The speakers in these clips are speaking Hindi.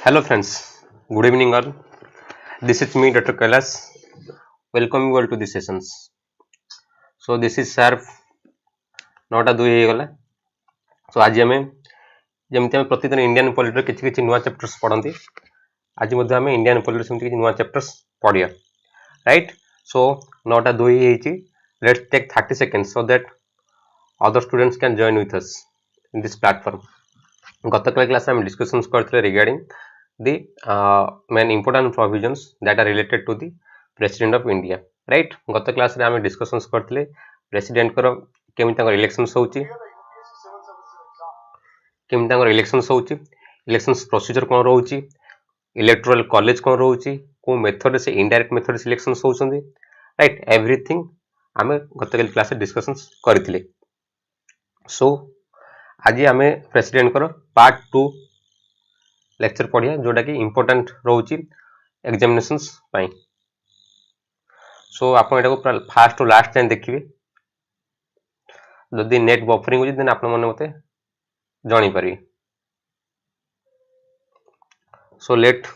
Hello friends, good evening all. This is me Dr. Kailash. Welcome you all to the sessions. So this is sharp 9टा 2 ହେଇଗଲା. So ଆଜି ଆମେ ଯେମିତି ଆମେ ପ୍ରତିଦିନ ଇଣ୍ଡିଆନ ପଲିଟିର କିଛି କିଛି ନୂଆ ଚାପ୍ଟର୍ସ ପଢ଼ନ୍ତି, ଆଜି ମଧ୍ୟ ଆମେ ଇଣ୍ଡିଆନ ପଲିଟିର ସେମିତି କିଛି ନୂଆ ଚାପ୍ଟର୍ସ ପଢ଼ିବା, ରାଇଟ୍? So 9ଟା 2 ହେଇଛି. Let's take 30 seconds so that other students can join with us in this platform. ଗତକାଲି କ୍ଲାସ୍ ଆମେ ଡିସ୍କସନ୍ସ କରିଥିଲେ regarding the main important provisions that are related to the president of India, right? गत क्लास रे आमे डिस्कशंस करथिले प्रेसिडेंट कर केमि तांकर इलेक्शंस होउची, केमि तांकर इलेक्शंस होउची, इलेक्शंस प्रोसीजर कोन रहउची, इलेक्टोरल कॉलेज कोन रहउची, को मेथड से इनडायरेक्ट मेथड से इलेक्शंस होउचंदी, राइट? एवरीथिंग आमे गतकाली क्लास रे डिस्कशंस करथिले. सो आज आमे प्रेसिडेंट कर पार्ट 2 लेक्चर पढ़िया जोटा कि इंपोर्टेंट रोची एग्जामिनेशंस पाई. सो आप एटा को फास्ट टू लास्ट टाइम देखिए. जदि नेट बफरिंग होची देन आपण माने मते जानि पारि. सो लेट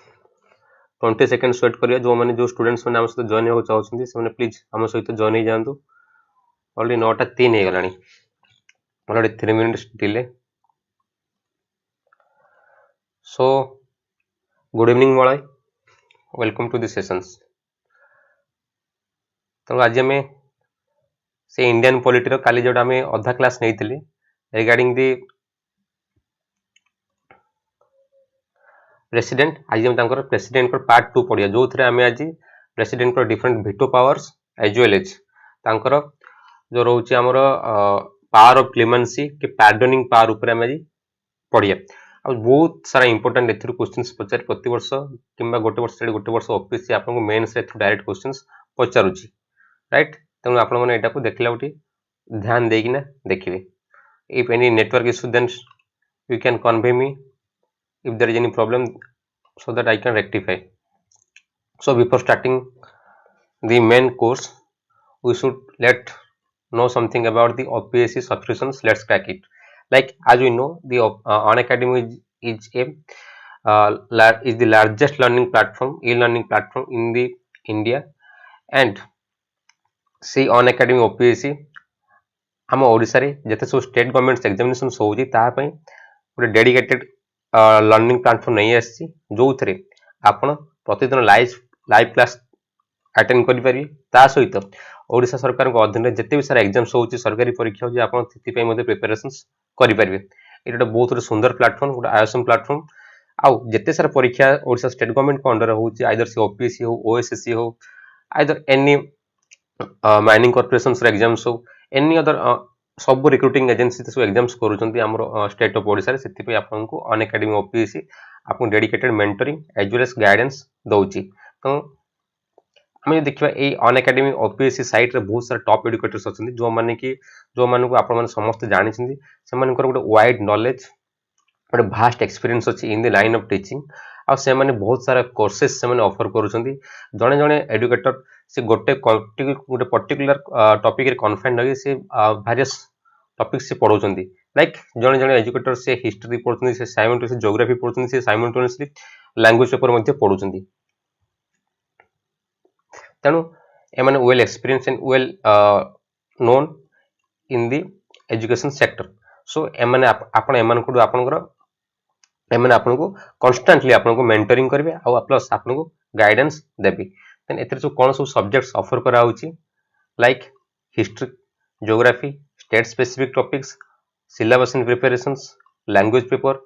20 सेकंड्स वेट करिया. जो माने जो स्टूडेंट्स माने हम सहित जॉइन हो चाहउछंदी से माने प्लीज हम सहित जॉइन हो जांतु. ऑलरेडी 9टा 3 हे गलानी, already 3 minutes delay. So good evening Malay, welcome to the sessions. तो आज हमें से इंडियन पॉलिटी रो काली जोटा हमें अधा क्लास नहीं थिले रिगार्डिंग दी प्रेसिडेंट. आज हम तांकर प्रेसिडेंट को पार्ट 2 पढ़िया जो थरे हमें आज प्रेसिडेंट को different veto powers as well as तांकर जो रहउची हमर पावर ऑफ क्लेमेंसी के पार्डनिंग पावर ऊपर हमें आज पढ़िया. बहुत सारा इंपोर्टेंट एथुर क्वेश्चंस पचार प्रति वर्ष किंबा गोटे वर्ष ओपीएससी आपको मेंस रे थ्रू डायरेक्ट क्वेश्चंस पचारुची, राइट? तेणु आपण माने एटा को देखला उठी ध्यान देकी ना देखिबे. If any network issue then you can convey me if there is any problem so that I can rectify. So before starting the main course we should let know something about the OPSC subscriptions. Let's crack it. Like as we know, the Unacademy is the largest learning platform, e-learning platform in the India, and see Unacademy OPSC हम ओडिसा रे जते सब स्टेट गवर्नमेंट एग्जामिनेशन होउची ता पई पूरे डेडिकेटेड लर्निंग प्लेटफॉर्म नहीं आसी जो थरे आपण प्रतिदिन लाइव क्लास अटेंड करि पारि. ता सहित ओडिशा सरकार को अधीन जते भी सारा एग्जाम्स होउची सरकारी परीक्षा होउची आपण थिति पई मध्ये प्रिपरेशंस करि पारिबे. एटा बहुत सुंदर प्लेटफॉर्म, गोटा आयसम प्लेटफॉर्म. आउ जते सारा परीक्षा ओडिशा स्टेट गवर्नमेंट को अंडर होउची, आइदर से ओपीएससी हो, ओएसएससी हो, आइदर एनी माइनिंग कॉर्पोरेशंस रे एग्जाम्स हो, एनी अदर सब रिक्रूटिंग एजेंसी से एग्जाम्स करूचंती हमर स्टेट ऑफ ओडिशा रे. सेति पई आपनको अनअकैडमी ओपीएससी आपको dedicated mentoring as well as guidance दउची. तो हमें देखिबा ए अनअकैडमी ओपीएससी साइट रे बहुत सारा टॉप एजुकेटर्स अछंती जो माने कि जो माने को आपण माने समस्त जानि छिंदी से मानकर गोटे वाइड नॉलेज गोटे भास्ट एक्सपीरियंस अछि in the line of teaching. आ से माने बहुत सारा कोर्सेस से माने ऑफर करूछंती. जणे जणे एजुकेटर से गोटे पर्टिकुलर टॉपिक रे कन्फाइंड होई से वेरियस टॉपिक से पढौछंती. लाइक जणे जणे एजुकेटर से हिस्ट्री पढौछंती, से साइमल्टेनियसली ज्योग्राफी पढौछंती, से साइमल्टेनियसली लैंग्वेज पेपर मध्ये पढौछंती. तेणु एमाने well experience and well known in the education sector. So एमाने आपण एमान को आपनकर एमाने आपनको कांस्टेंटली आपनको मेंटरिंग करबे आ प्लस आपनको गाइडेंस देबे. देन एथरे जो कोन सब सब्जेक्ट्स ऑफर करा होची like history, geography, state specific topics, syllabus and preparations, language paper,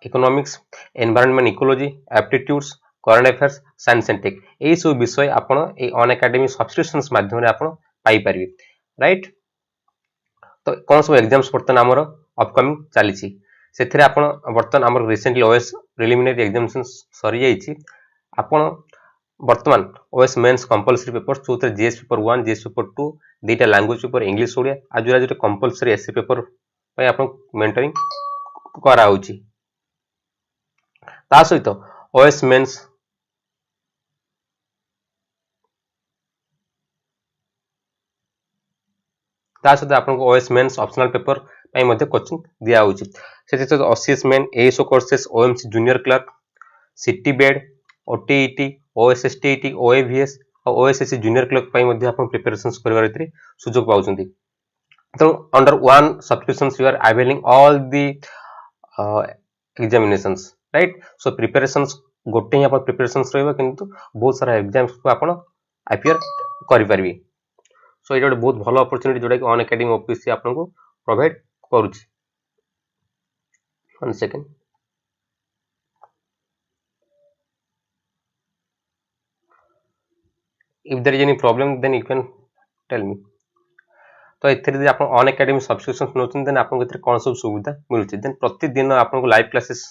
economics, environment ecology, aptitudes, current affairs, science and tech. एई सब विषय आपण ए अनअकैडमी सब्सक्रिप्शंस माध्यम रे आपण पाई परिबे, राइट? तो कोन सब एग्जाम्स वर्तन हमर अपकमिंग चली छी सेथिरे आपण वर्तन हमर रिसेंटली ओएस प्रिलिमिनरी एग्जामिनेशंस सरी जाईची. आपण वर्तमान ओएस मेंस कंपलसरी पेपर चौथे जीएस पेपर 1, जीएस पेपर 2, दीटा लैंग्वेज पेपर इंग्लिश ओडिया आजुरा जो कंपलसरी एसए पेपर पय आपण मेंटरिंग करा होची. ता सहित ओएस मेंस ता सहित आपनको OS mains optional paper coaching दिया होउची से OCS main ASO courses OMC junior clerk CT BEd OTET OSSTET OAVS और ओएसएससी जूनियर क्लर्क प्रिपरेशंस कर सुजोग पाउछंती तो under one subscriptions you are availing all the examinations right so preparations गोटे ही प्रिपरेशंस रहबा किंतु बहुत सारा एग्जाम्स को आपण अपियर करि परबी सो ये बहुत भल अपॉर्चुनिटी जोटा कि अनअकैडमी ओपीएससी आपको प्रोवाइड करूची 1 second if there is any problem then you can tell me तो एथिरे आप अनअकैडमी सब्सक्रिप्शन नौछन देन आपन एथिरे कोन सब सुविधा मिलुची देन प्रतिदिन आपन लाइव क्लासेस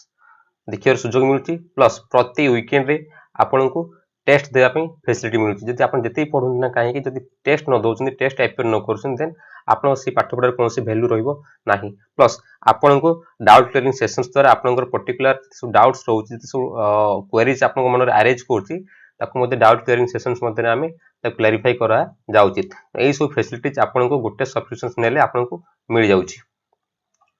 देखियार सुजोग मिलुची प्लस प्रति वीकेंड रे आपन को टेस्ट देया पे फैसिलिटी मिलुची जदि आपन जते पढुन ना काहे कि जदि टेस्ट न दोछन टेस्ट अपियर न करछन देन आपन से पाठ पढार कोन से वैल्यू रहइबो नाही प्लस आपन को डाउट क्लियरिंग सेशंस द्वारा आपन को पर्टिकुलर डाउट्स रहउची क्वेरीज आपन मन रे अरेंज करछि ताको मध्ये डाउट क्लियरिंग सेशंस मध्ये आमे ताको क्लैरिफाई करा जाउची एई सब फैसिलिटीज आपन को गोटे सब्सक्रिप्शंस नेले आपन को मिल जाउची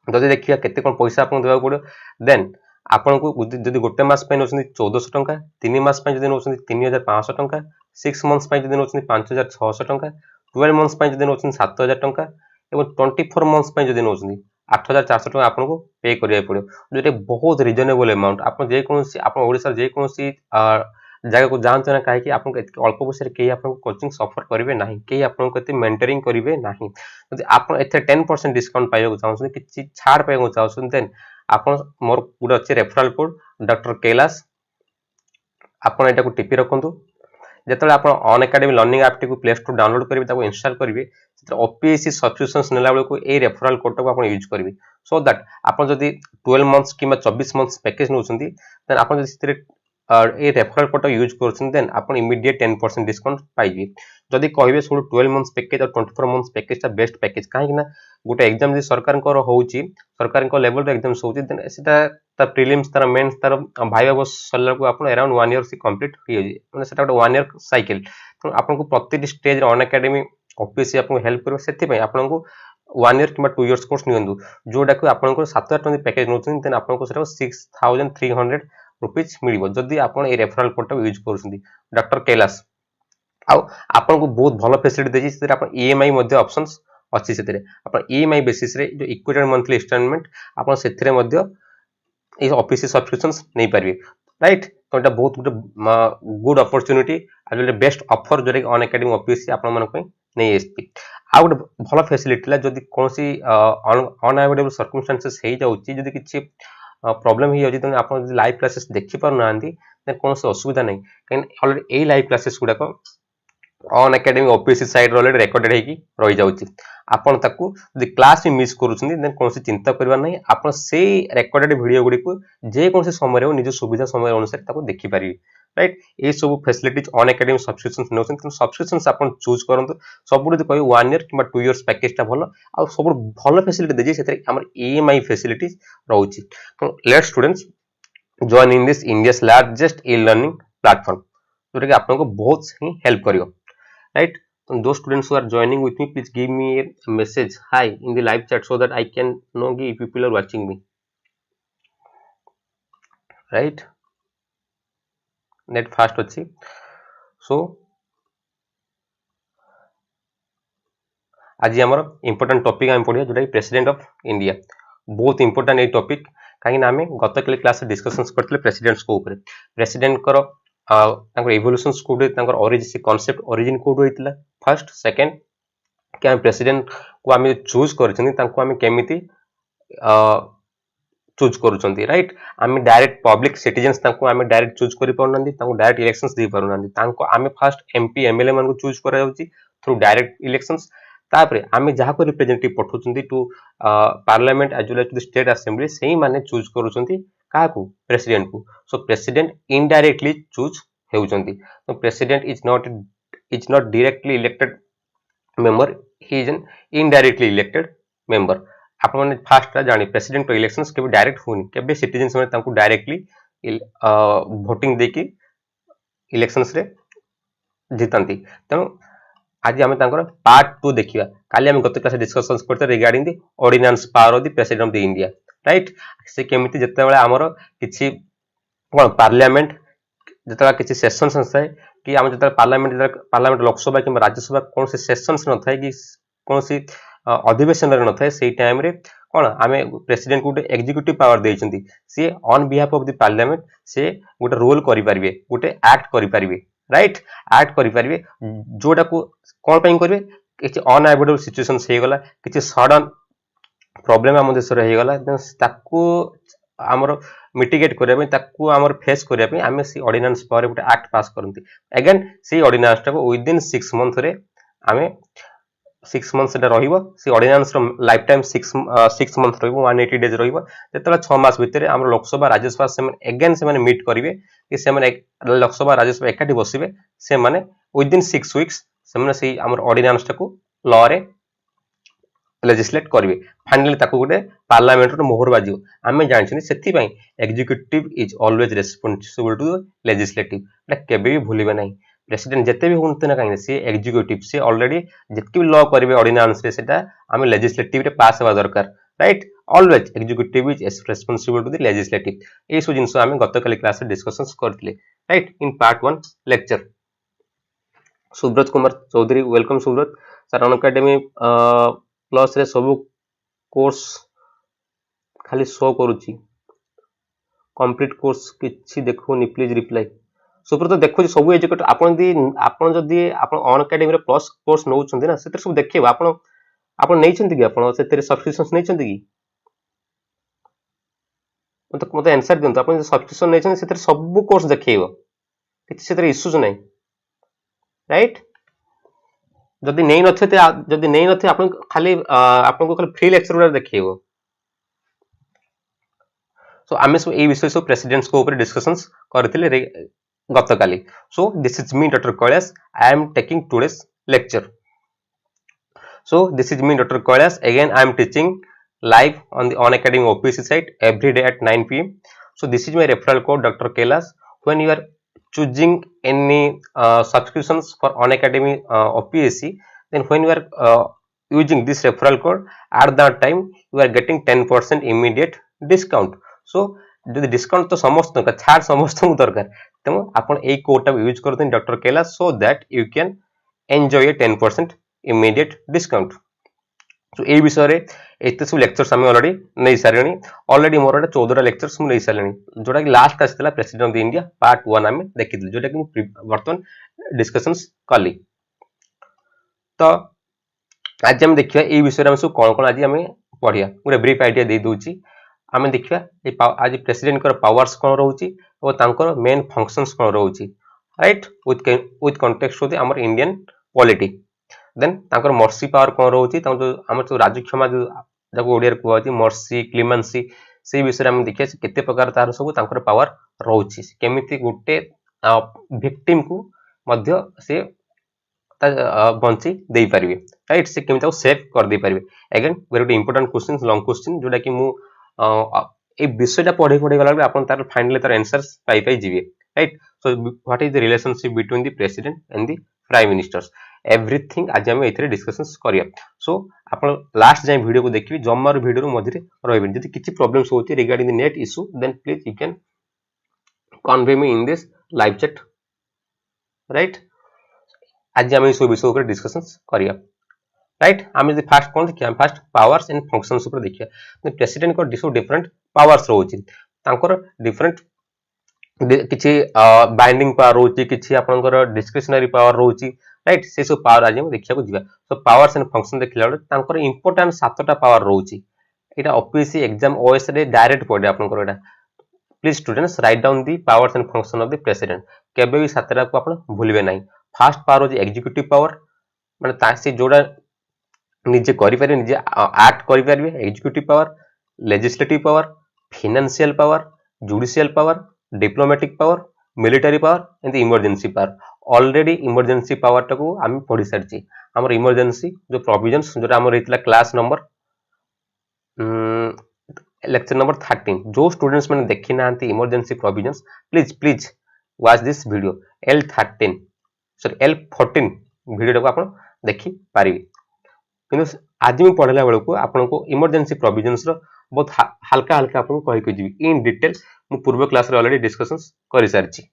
जदि देखिया केते कोन पैसा आपन देबा पड़ो देन आपन को जदि गोटे मास पे नोछन 1400 टंका 3 मास पे जदि नोछन 3500 टंका 6 मंथ्स पे जदि नोछन 5600 टंका 12 मंथ्स पे जदि नोछन 7000 टंका एवं 24 मंथ्स पे जदि नोछन 8400 टंका आपन को पे करिया पड़ो जेटे बहुत रिजनेबल अमाउंट आपन जे कोनसी आपन ओडिसा जे कोनसी जगह को जानते ना काहे कि आपन अल्प पैसा के आपन कोचिंग सफर करिवे नाही के आपन को मेंटरिंग करिवे नाही यदि आपन एथे 10% डिस्काउंट पाइबो चाहछन कि छाड़ पाइबो चाहछन देन आपन मोर गुड अछि रेफरल कोड डॉक्टर कैलाश आपन एटा को टिपी रखंतु जेतले आपन अनअकैडमी लर्निंग ऐप को प्ले स्टोर डाउनलोड करिवे ताको इंस्टॉल करिवे सेते ओपीएससी सब्सक्रिप्शंस नेला बेले को ए रेफरल कोड को आपन यूज करिवे सो दैट आपन जदि 12 मंथ्स किमा 24 मंथ्स पैकेज नउछंती देन आपन जदि ए रेफरल कोड यूज करछन देन आपन इमीडिएट 10% डिस्काउंट पाइबे जदि कहबे सुन 12 मंथ्स पैकेज और 24 मंथ्स पैकेज ता बेस्ट पैकेज काहे कि ना गोटे एग्जाम जे सरकार को होउची सरकार को लेवल रे एग्जाम होउची देन सेटा ता प्रीलिम्स तार मेंस तार भाइबा बस सरला को आपन अराउंड 1 ईयर से कंप्लीट होई माने सेटा 1 ईयर साइकिल तो आपन को प्रति स्टेज रे अनअकैडमी ओपीएससी आपन हेल्प करो सेति पय आपन को 1 ईयर किबा 2 इयर्स कोर्स नियंदु जोडा को आपन को 7000 टका पैकेज नोछन देन आपन को सेटा 6300 रुपीज मिलिबो जदी आपन ए रेफरल कोड यूज करछंदी डॉक्टर कैलाश आ आपन को बहुत भलो फैसिलिटी देछि सेते आपन ईएमआई मध्ये ऑप्शंस अछि सेते आपन ईएमआई बेसिस रे जो इक्विटेड मंथली इंस्टॉलमेंट आपन सेथिरे मध्ये ए ऑफिस सब्सक्रिप्शंस नै परबे राइट तो एटा बहुत गुड अपॉर्चुनिटी आ बेस्ट ऑफर जो अनअकैडमी ओपीएससी आपन मन पय नै एसपी आ गोटे भलो फैसिलिटी ला जदी कोनसी अनअवेलेबल सर्कमस्टेंसेस हे जाउची जदी किछि प्रॉब्लम ही होजी आप लाइव क्लासेस देखि पार नांती देन कौन से असुविधा नहीं can already a live classes गुडा को Unacademy OPSC side already recorded हेकी रहि जाउची आपन ताकू जदि क्लास में मिस करूछन देन कौन से चिंता करबा नहीं आपन से रिकॉर्डेड वीडियो गुडी को जे कौन से समय रे निज सुविधा समय अनुसार ताकू देखि पारि राइट ए सब फैसिलिटीज अनअकैडमी सब्सक्रिप्शंस नोछन तो सब्सक्रिप्शंस आपन चूज करंतु सब जदि कहै 1 ईयर किबा 2 इयर्स पैकेज ता भलो आ सब भलो फैसिलिटी देजी सेते हमर ईएमआई फैसिलिटीज रहउची तो let students join in this India's largest e learning platform जोटा कि आपन को बहुत ही हेल्प करियो right so those students who are joining with me please give me a message hi in the live chat so that I can know if people are watching me right net fast अच्छी so आज हमर इंपोर्टेंट टॉपिक हम पढिया जोटा प्रेसिडेंट ऑफ इंडिया बहुत इंपोर्टेंट ए टॉपिक काहे ना हमें गत क्लास डिस्कशंस करथले प्रेसिडेंट्स को ऊपर प्रेसिडेंट करो इवोल्यूशन कोड ओरिजिन कॉन्सेप्ट ओरिजिन कोड होइतिला फर्स्ट सेकंड कि हम प्रेसिडेंट को हम चूज करछनी तांको हम केमिति चूज करूछंती राइट हम डायरेक्ट पब्लिक सिटीजन्स तांको हम डायरेक्ट चूज करि परनंदी तांको डायरेक्ट इलेक्शंस दे परनंदी तांको हम फर्स्ट एमपी एमएलए मन को चूज करा जाउची थ्रू डायरेक्ट इलेक्शंस तापरे हम जहा को रिप्रेजेंटेटिव पठौछंती to parliament as well as to the state assembly सेही माने चूज करूछंती काकू प्रेसिडेंट को सो प्रेसिडेंट इनडायरेक्टली चूज हेउचंती तो president is not directly elected member he is an indirectly elected member आप माने फास्ट जानि प्रेसिडेंट को इलेक्शंस के डायरेक्ट होनी के सिटीजन्स माने तांको डायरेक्टली वोटिंग देकी इलेक्शंस रे जितंती तनो आज आम पार्ट 2 देखा काली आम गत क्लास डिस्कसन करते regarding the ordinance power of the president of the India right से केमिति जेतेबेले आमर किछि कोन पार्लियामेंट जेतेबेले किछि सेशंस नथाय कि आम जेतेबेले पार्लियामेंट लोकसभा कि राज्यसभा कौन से सेशंस नथाय कि कौन सी अधिवेशन नथाय से टाइम रे कौन आम प्रेसिडेंट गोटे एग्जीक्यूटिव पावर देइछंती सी on behalf of the parliament से गोटे रोल करि परिबे गोटे एक्ट करि परिबे राइट एक्ट करि परिबे जोटा को कौन पे करेंगे किसी अनएवोइडेबल सिचुएशंस हो गला किसी सडन प्रॉब्लम आम देश रे हो गला ताकू आमर मिटिगेट करबे ताकू आमर फेस करबे आमे सी ऑर्डिनेंस पर गोटे एक्ट पास करंती अगेन सी ऑर्डिनेंस टाको विद इन 6 मंथ रे आमे 6 मंथ सेटा रहिबो सी ऑर्डिनेंस रो लाइफ टाइम 6 मंथ रहिबो 180 डेज रहिबो जेतला 6 मास भितरे आमर लोकसभा राज्यसभा से अगेन से माने मीट करिवे कि से माने लोकसभा राज्यसभा एकाठी बसिबे से माने विद इन 6 वीक्स से से आमर ऑर्डिनेंस टाको लॉ रे लेजिस्लेट करिवे फाइनली ताको गोटे पार्लियामेंट रो मोहर बाजियो आमे जानछनी सेति पई executive is always responsible to legislative एटा केबे भी भूलिबे नाही प्रेसिडेंट जेते भी होंते ना काहे से एग्जीक्यूटिव से ऑलरेडी जेतकी भी लॉ करिवे ऑर्डिनेंस रे सेटा आमे लेजिस्लेटिव रे पास हेबा दरकार right always executive is responsible to the legislative ए सो जिंस आमे गतकाली क्लास रे डिस्कशंस करथिले right in part 1 lecture Subrata Kumar Chowdhury welcome Subrata sir Unacademy plus रे सब कोर्स खाली शो करूची कंप्लीट कोर्स किछि देखोनी प्लीज रिप्लाई सुब्रत देखो सब एजुकेटर आपन जदी आपन अनअकैडमी रे प्लस कोर्स नौ छथि ना सेते सब देखिबा आपन नै छथि कि आपन सेते सब्सक्रिप्शंस नै छथि कि मते आंसर दियंत आपन सब्सक्रिप्शन नै छथि सेते सब कोर्स देखिबो किछि सेते इश्यूज नै राइट जदि नहीं नथे आपन खाली आपन को खाली फ्री लेक्चर गुडा देखिबो सो आमे सब ए विषय सब प्रेसिडेंट्स को ऊपर डिस्कशंस करथिले गतकाली so this is me doctor Kailash I am taking today's lecture so this is me Dr. Kailash again I am teaching live on the Unacademy OPSC site every day at 9 p.m. so this is my referral code Dr. Kailash when you are choosing any subscriptions for Unacademy OPSC then when you are using this referral code at that time you are getting 10% immediate discount so যদি ডিসকাউন্ট তো সমস্ত ছাড় সমস্ত দরকার তেমন আপন এই কোডটা ইউজ করতেন doctor Kailash so that you can enjoy a 10% immediate discount so এই বিষয়ে এতে সব লেকচারস আমি অলরেডি নেই সারিনি অলরেডি মোর 14টা লেকচারস মু নেই সারিনি जोटा कि लास्ट आसीला प्रेसिडेंट ऑफ इंडिया पार्ट 1 आमे देखिथिलु जोटा कि वर्तमान डिस्कशंस कली तो आज हम देखिया এই বিষয়ে हम सब कोन कोन आज हम पढिया गुरे ब्रीफ आइडिया दे दोची आमे देखिया आज प्रेसिडेंट कर पावर्स कोन रहउची और तांकर मेन फंक्शंस कोन रहउची राइट विथ कॉन्टेक्स्ट ऑफ हमर इंडियन पॉलिटी देन तांकर मर्सी पावर कोन रहउची तां जो हमर जो राज्यक्षमा जो जाको ओडिया कहउची मर्सी क्लेमेंसी से विषय हम देखिया केते प्रकार तार सब तांकर पावर रहउची केमिति गुटे विक्टिम को मध्य से बंची दे पारिबे राइट से केमिति सेव कर दे पारिबे again very important questions long question जोटा कि मु ए विषयटा पढे गला आपन तार फाइनली तार आंसर्स पाई जिवे right so what is the relationship between the president and the prime ministers everything आज हम एथरे डिस्कशंस करिया सो आपन लास्ट जाय वीडियो को देखिबी जम्मार वीडियो मझरे रहबे जति किछि प्रॉब्लम्स होती regarding the net issue then please you can convey me in this live chat right आज हम इस विषय ऊपर डिस्कशंस करिया राइट आमे जे फर्स्ट कोन देखिया फर्स्ट पावर्स एंड फंक्शंस ऊपर देखिया प्रेसिडेंट को डिफरेंट पावर्स रहउची तांकर डिफरेंट किछि बाइंडिंग पावर रहउची किछि आपनकर डिस्क्रिशनरी पावर रहउची राइट से सब पावर आज हम देखिया को जिबा सो पावर्स एंड फंक्शन देखिला तांकर इंपोर्टेंट 7टा पावर रहउची एटा ओपीएससी एग्जाम ओएस रे डायरेक्ट पडे आपनकर एटा please students write down the powers and function of the president केबे भी 7टा को आपन भूलिबे नाही फर्स्ट पावर हो एग्जीक्यूटिव पावर माने तासे जोडा निजे करि पारे निजे एक्ट करि पारे executive power legislative power financial power judicial power diplomatic power military power and emergency power already emergency power टाको हम पढि सारची हमर इमरजेंसी जो प्रोविजंस जोटा हमर रहितला क्लास नंबर लेक्चर नंबर 13 जो स्टूडेंट्स माने देखि नांती emergency provisions please watch this video L13 sorry L14 video टाको आपण देखि पारिबे किंतु आज मैं पढ़ला बेलू आपको इमरजेंसी प्रोविजन्स बहुत हल्का हल्का आपको कही जी इन डिटेल मु पूर्व क्लास रे ऑलरेडी डिस्कशंस कर सारी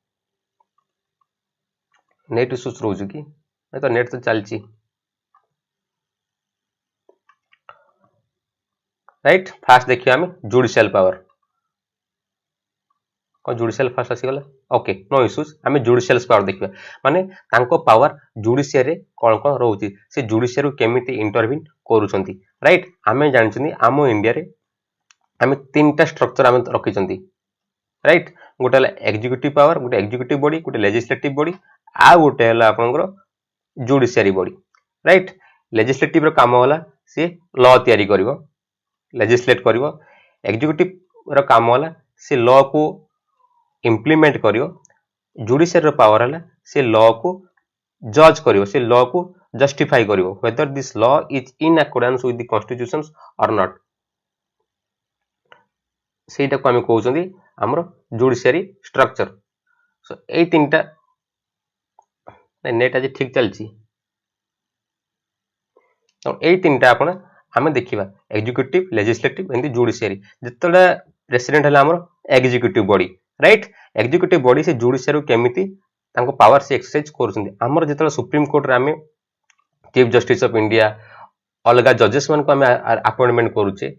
नेट इश्यूज रोज कि नहीं तो नेट तो चलती राइट फास्ट देखिए आम जुडिशियल पावर कौन जुडिशियल फास्ट आसीगला ओके नो इश्यूज आम जुडिशियल पावर देखिए माने तांको पावर जुडिशियरी कौन कौन रोचे से जुडिशियरी केमिति इंटरव्यू करूछंती राइट आम जानछंती आम इंडिया रे आम तीनटा स्ट्रक्चर आम रखिछंती राइट गोटे एग्जीक्यूटिव पावर गोटे एग्जीक्यूटिव बॉडी गोटे लेजिस्लेटिव बॉडी आ गोटे है आपनकर जुडिशियरी बॉडी राइट लेजिस्लेटिव रो काम होला सी लॉ तैयारी करिवो लेजिस्लेट करिवो एग्जीक्यूटिव रो काम होला सी लॉ को इम्प्लीमेंट करिवो जुडिशियरी रो पावर होला सी लॉ को जज करिवो सी लॉ को जस्टिफाई करिवो whether this law is in accordance with the constitutions और नॉट सेटा को आम कहउछंती हमरो जुडिशियरी स्ट्रक्चर सो ए तीनटा नेट आज ठीक चलची तो ए तीनटा आपण आम देखिबा एग्जीक्यूटिव लेजिस्लेटिव एंड जुडिशियरी जतडा प्रेसिडेंट हला हमर executive body right executive body से जुडिशियरी केमिति तांको पावर से एक्सरसाइज करूछंती हमर जतडा सुप्रीम कोर्ट रे आम चीफ जस्टिस ऑफ इंडिया अलगा जजेस मन को आम अपॉइंटमेंट करूचे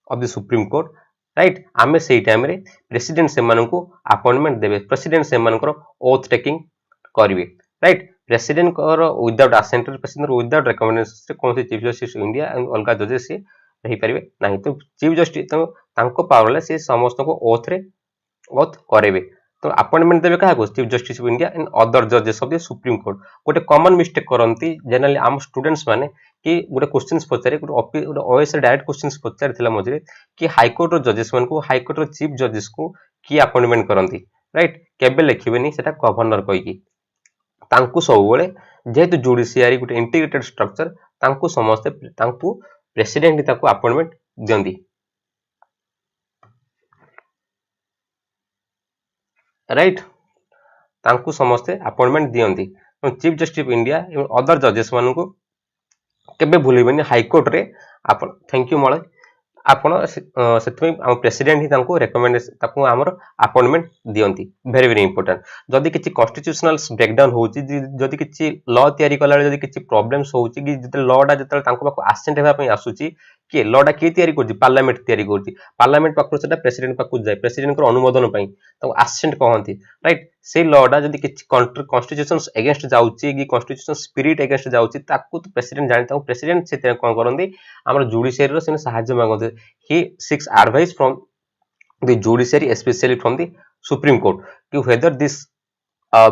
of the supreme court right आम से टाइम रे प्रेसिडेंट से मानन को अपॉइंटमेंट देबे प्रेसिडेंट से मानकर ओथ टेकिंग करिवे right president without assent president without recommendation से कौन से चीफ जस्टिस इंडिया अलग जजेस से रही पारे नहीं तो चीफ जस्टिस तो पावर से समस्त को ओथ रे ओथ करेबे तो अपॉइंटमेंट देबे क्या chief justice of India and other जजेस ऑफ द सुप्रीम कोर्ट गोटे कॉमन मिस्टेक करंती जनरली आम स्टूडेंट्स माने कि गोटे क्वेश्चंस पचारे गोटे ओएस डायरेक्ट क्वेश्चंस पचारथिला मझरे कि हाईकोर्ट रो जजेस मन को हाईकोर्ट रो चीफ जजेस को की अपॉइंटमेंट करंती राइट केबे लिखिबेनी सेटा गवर्नर कहिकी तांकु सबुबले जेहेतु जुडिशियरी गोटे इंटीग्रेटेड स्ट्रक्चर तांकु समस्त तांकु प्रेसिडेंट तांकु अपॉइंटमेंट दियंती राइट तांकु समस्त अपॉइंटमेंट दियंती चीफ जस्टिस ऑफ इंडिया एवं अदर जजेस मान को केबे भूलिबेनी हाईकोर्ट रे आपण थैंक यू मळे आपण से प्रेसिडेंट ही तांको रेकमेंडेशन ताको हमर अपॉइंटमेंट दियंती वेरी वेरी इंपोर्टेंट जदि किछि कॉन्स्टिट्यूशनल ब्रेकडाउन होउची जदि किछि लॉ तयारी कला जदि किछि प्रॉब्लम्स होउची कि जते लॉ जते तांको पाको असेंट हेबा पई आसुची कि लॉ की तयारी करछि पार्लियामेंट तयारी करछि पार्लियामेंट पाको सेटा प्रेसिडेंट पाको जाय प्रेसिडेंट को अनुमोदन पई ताको असेंट कहंती राइट से लॉ जदि किछि कॉन्स्टिट्यूशंस अगेंस्ट जाउची कि कॉन्स्टिट्यूशन स्पिरिट अगेंस्ट जाउची ताको तो प्रेसिडेंट जानता प्रेसिडेंट से कोन करंदी हमर जुडिशियरी रो से सहायता मांगते he seeks advice from the judiciary especially from the supreme court to whether this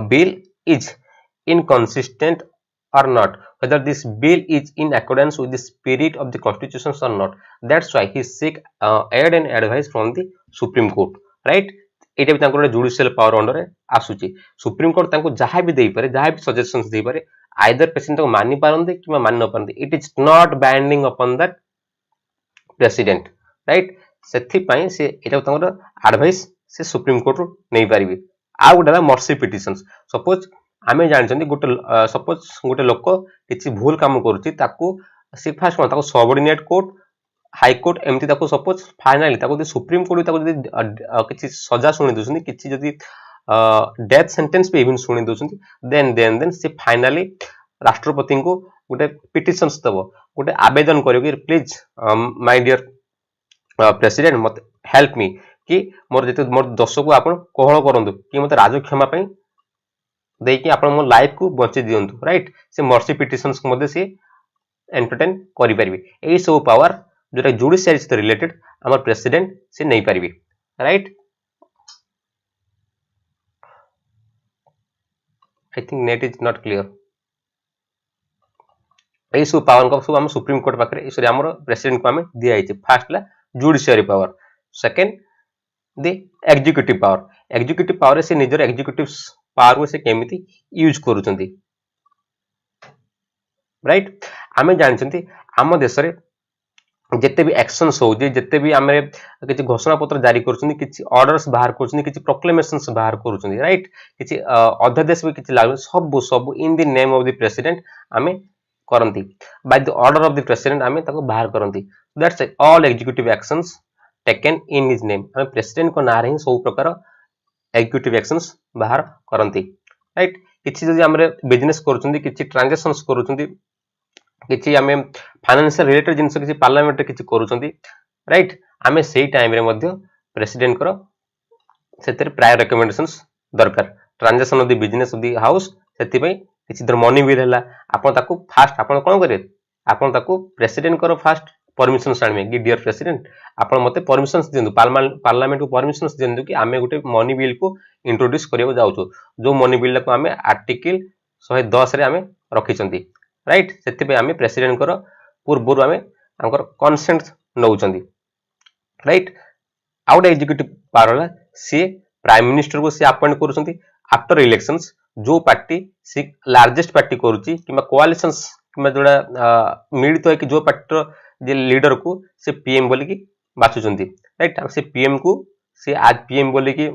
bill is inconsistent or not whether this bill is in accordance with the spirit of the constitution or not that's why he seek aid and advice from the supreme court right एटा भी तांको जुडिशियल पावर अंडर रे आसुची सुप्रीम कोर्ट तांको जहां भी देई पारे जहां भी सजेशंस देई पारे आइदर प्रेसिडेंट को मानि पारंदे कि मानि न पारंदे it is not binding upon that president right से से एटा तांको एडवाइस से सुप्रीम कोर्ट रो नै पारिबे आ गोटा मर्सी पिटिशंस सपोज आमे जानछन्ती गोटे सपोज गोटे लोक किछि भूल काम करूची ताको से फास्ट कोन ताको सबऑर्डिनेट कोर्ट हाई कोर्ट एमती ताको सपोज फाइनली ताको दे सुप्रीम कोर्ट ताको जदी किछि सजा सुनि दोछन्ती किछि जदी डेथ सेंटेंस पे इवन सुनि दोछन्ती देन से फाइनली राष्ट्रपति को गोटे पिटिशंस दबो गोटे आवेदन करियो कि प्लीज माय डियर प्रेसिडेंट मत हेल्प मी कि मोर जते मोर दोष को आपण कोहळ करंतु कि मते राज क्षमा पई देई कि आपण मोर लाइफ को बंचे दियंतु राइट से मर्सी पिटिशंस को मध्ये से एंटरटेन करि परिबे एई सब पावर जोटा जुडिशियरी से रिलेटेड हमर प्रेसिडेंट से नहीं पारिबे right I think net is not clear एई सब पावर को सब हम सुप्रीम कोर्ट पाखरे सॉरी हमर प्रेसिडेंट को हमें दिया आइछ फर्स्ट ला judiciary power second the executive power से निजर एग्जीक्यूटिव पावर को से केमिति यूज करूचंती राइट आमे जानचंती हम देश रे जिते भी एक्शंस हो जिते भी आम किसी घोषणा पत्र जारी कर किसी ऑर्डर्स बाहर कर किसी प्रोक्लेमेशंस बाहर कर राइट किसी अध्यादेश भी किसी लागू सब सब in the name of the president आम करंती by the order of the president आमे ताको बाहर करंती that's all executive actions taken in his name आमे प्रेसिडेंट को नारे ही सब प्रकार एग्जीक्यूटिव एक्शंस बाहर करंती राइट किछि जदि हमरे बिजनेस करूछंती किछि ट्रांजैक्शंस करूछंती किछि आमे फाइनेंशियल रिलेटेड जिंस किछि पार्लियामेंट रे किछि करूछंती राइट आमे सेही टाइम रे मध्य प्रेसिडेंट करो सेतिर प्रायर रिकमेंडेशंस दरकार transaction of the business of the house सेति पई किछि दर मनी बिल हला आपन ताकू फास्ट आपन कोन करे आपन ताकू प्रेसिडेंट करो फास्ट परमिशन आनमे कि डियर प्रेसिडेंट आपन मते परमिशंस दियंतु पार्लियामेंट को परमिशंस दियंतु कि आमे गुटे मनी बिल को इंट्रोड्यूस करियो जाउछु जो मनी बिल को आमे आर्टिकल 110 रे आमे रखिचंती राइट सेति पे आमे प्रेसिडेंट करो पूर्वरु आमे अंकर कंसेंट नउचंती राइट आउट एग्जीक्यूटिव पावर हला सी प्राइम मिनिस्टर को सी अपॉइंट करूचंती आफ्टर इलेक्शंस जो पार्टी सी लार्जेस्ट पार्टी करूची किबा कोआलिशंस किबा जोडा मिलित है कि जो पार्टी जे लीडर को से पीएम बोली कि बाछुचंती राइट से पीएम को से आज पीएम बोली कि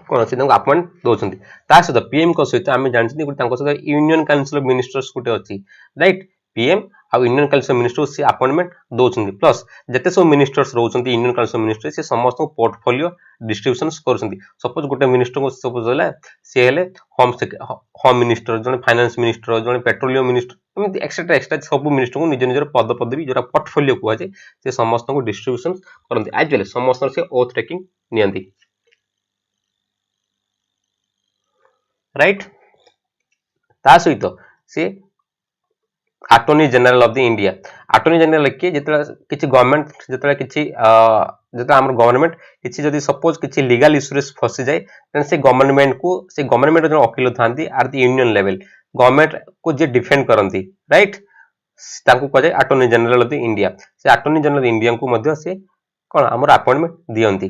कोन अछि तांको अपॉइंट दोचंती ता सहित पीएम को सहित आमे जानछी गुटे तांको सहित यूनियन काउंसिल ऑफ मिनिस्टर्स गुटे अछि राइट पीएम आ यूनियन काउंसिल ऑफ मिनिस्टर्स से अपॉइंटमेंट दोचंती प्लस जते सब मिनिस्टर्स रहउचंती यूनियन काउंसिल ऑफ मिनिस्टर्स से समस्त पोर्टफोलियो डिस्ट्रीब्यूशंस करछंती सपोज गुटे मिनिस्टर को सपोज होला से हेले होम मिनिस्टर जने फाइनेंस मिनिस्टर जने पेट्रोलियम मिनिस्टर एमति एक्स्ट्रा एक्स्ट्रा सब मिनिस्टर को निज निजर पद पदवी जोरा पोर्टफोलियो को आजे से समस्त को डिस्ट्रीब्यूशन करंती आज वेले समस्त से ओथ टेकिंग नियंती राइट ता सहित से attorney general of the India attorney general के जेतला किछि गवर्नमेंट जेतला किछि जेतला हमर गवर्नमेंट किछि जदी सपोज किछि लीगल इश्यूज फसी जाय देन से गवर्नमेंट जो वकील थांती are the union level government को जे डिफेंड करंती राइट तांको कहे attorney general of the India से अटॉर्नी जनरल इंडिया को मध्य से कोन हमर अपॉइंटमेंट दियंती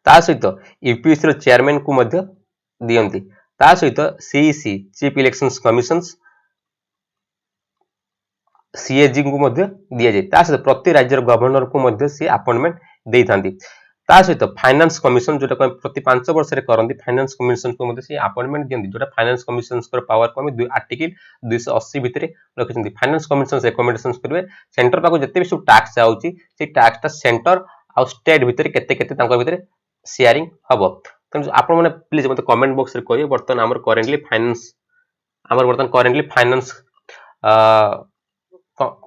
ता सहित यूपीएससी रो चेयरमैन को मध्य दियंती ता सहित सीईसी चीफ इलेक्शंस कमिशंस सीएजी को मध्य दिया जाय ता सहित प्रति राज्यर गवर्नर को मध्य से अपॉइंटमेंट देई थांती ता सहित फाइनेंस कमिशन जोटा प्रति 5 वर्ष रे करंती फाइनेंस कमिशन को मध्य से अपॉइंटमेंट दियंती जोटा फाइनेंस कमिशन कर पावर को हम आर्टिकल 280 भितरे रखिसंती फाइनेंस कमिशन रिकमेंडेशंस करबे सेंटर पाको जते भी सब टैक्स आउची से टैक्स ता सेंटर आ स्टेट भितरे केते केते तांको भितरे शेयरिंग हबो त आपण माने प्लीज मते कमेंट बॉक्स रे कहियो बर्तन हमर करेंटली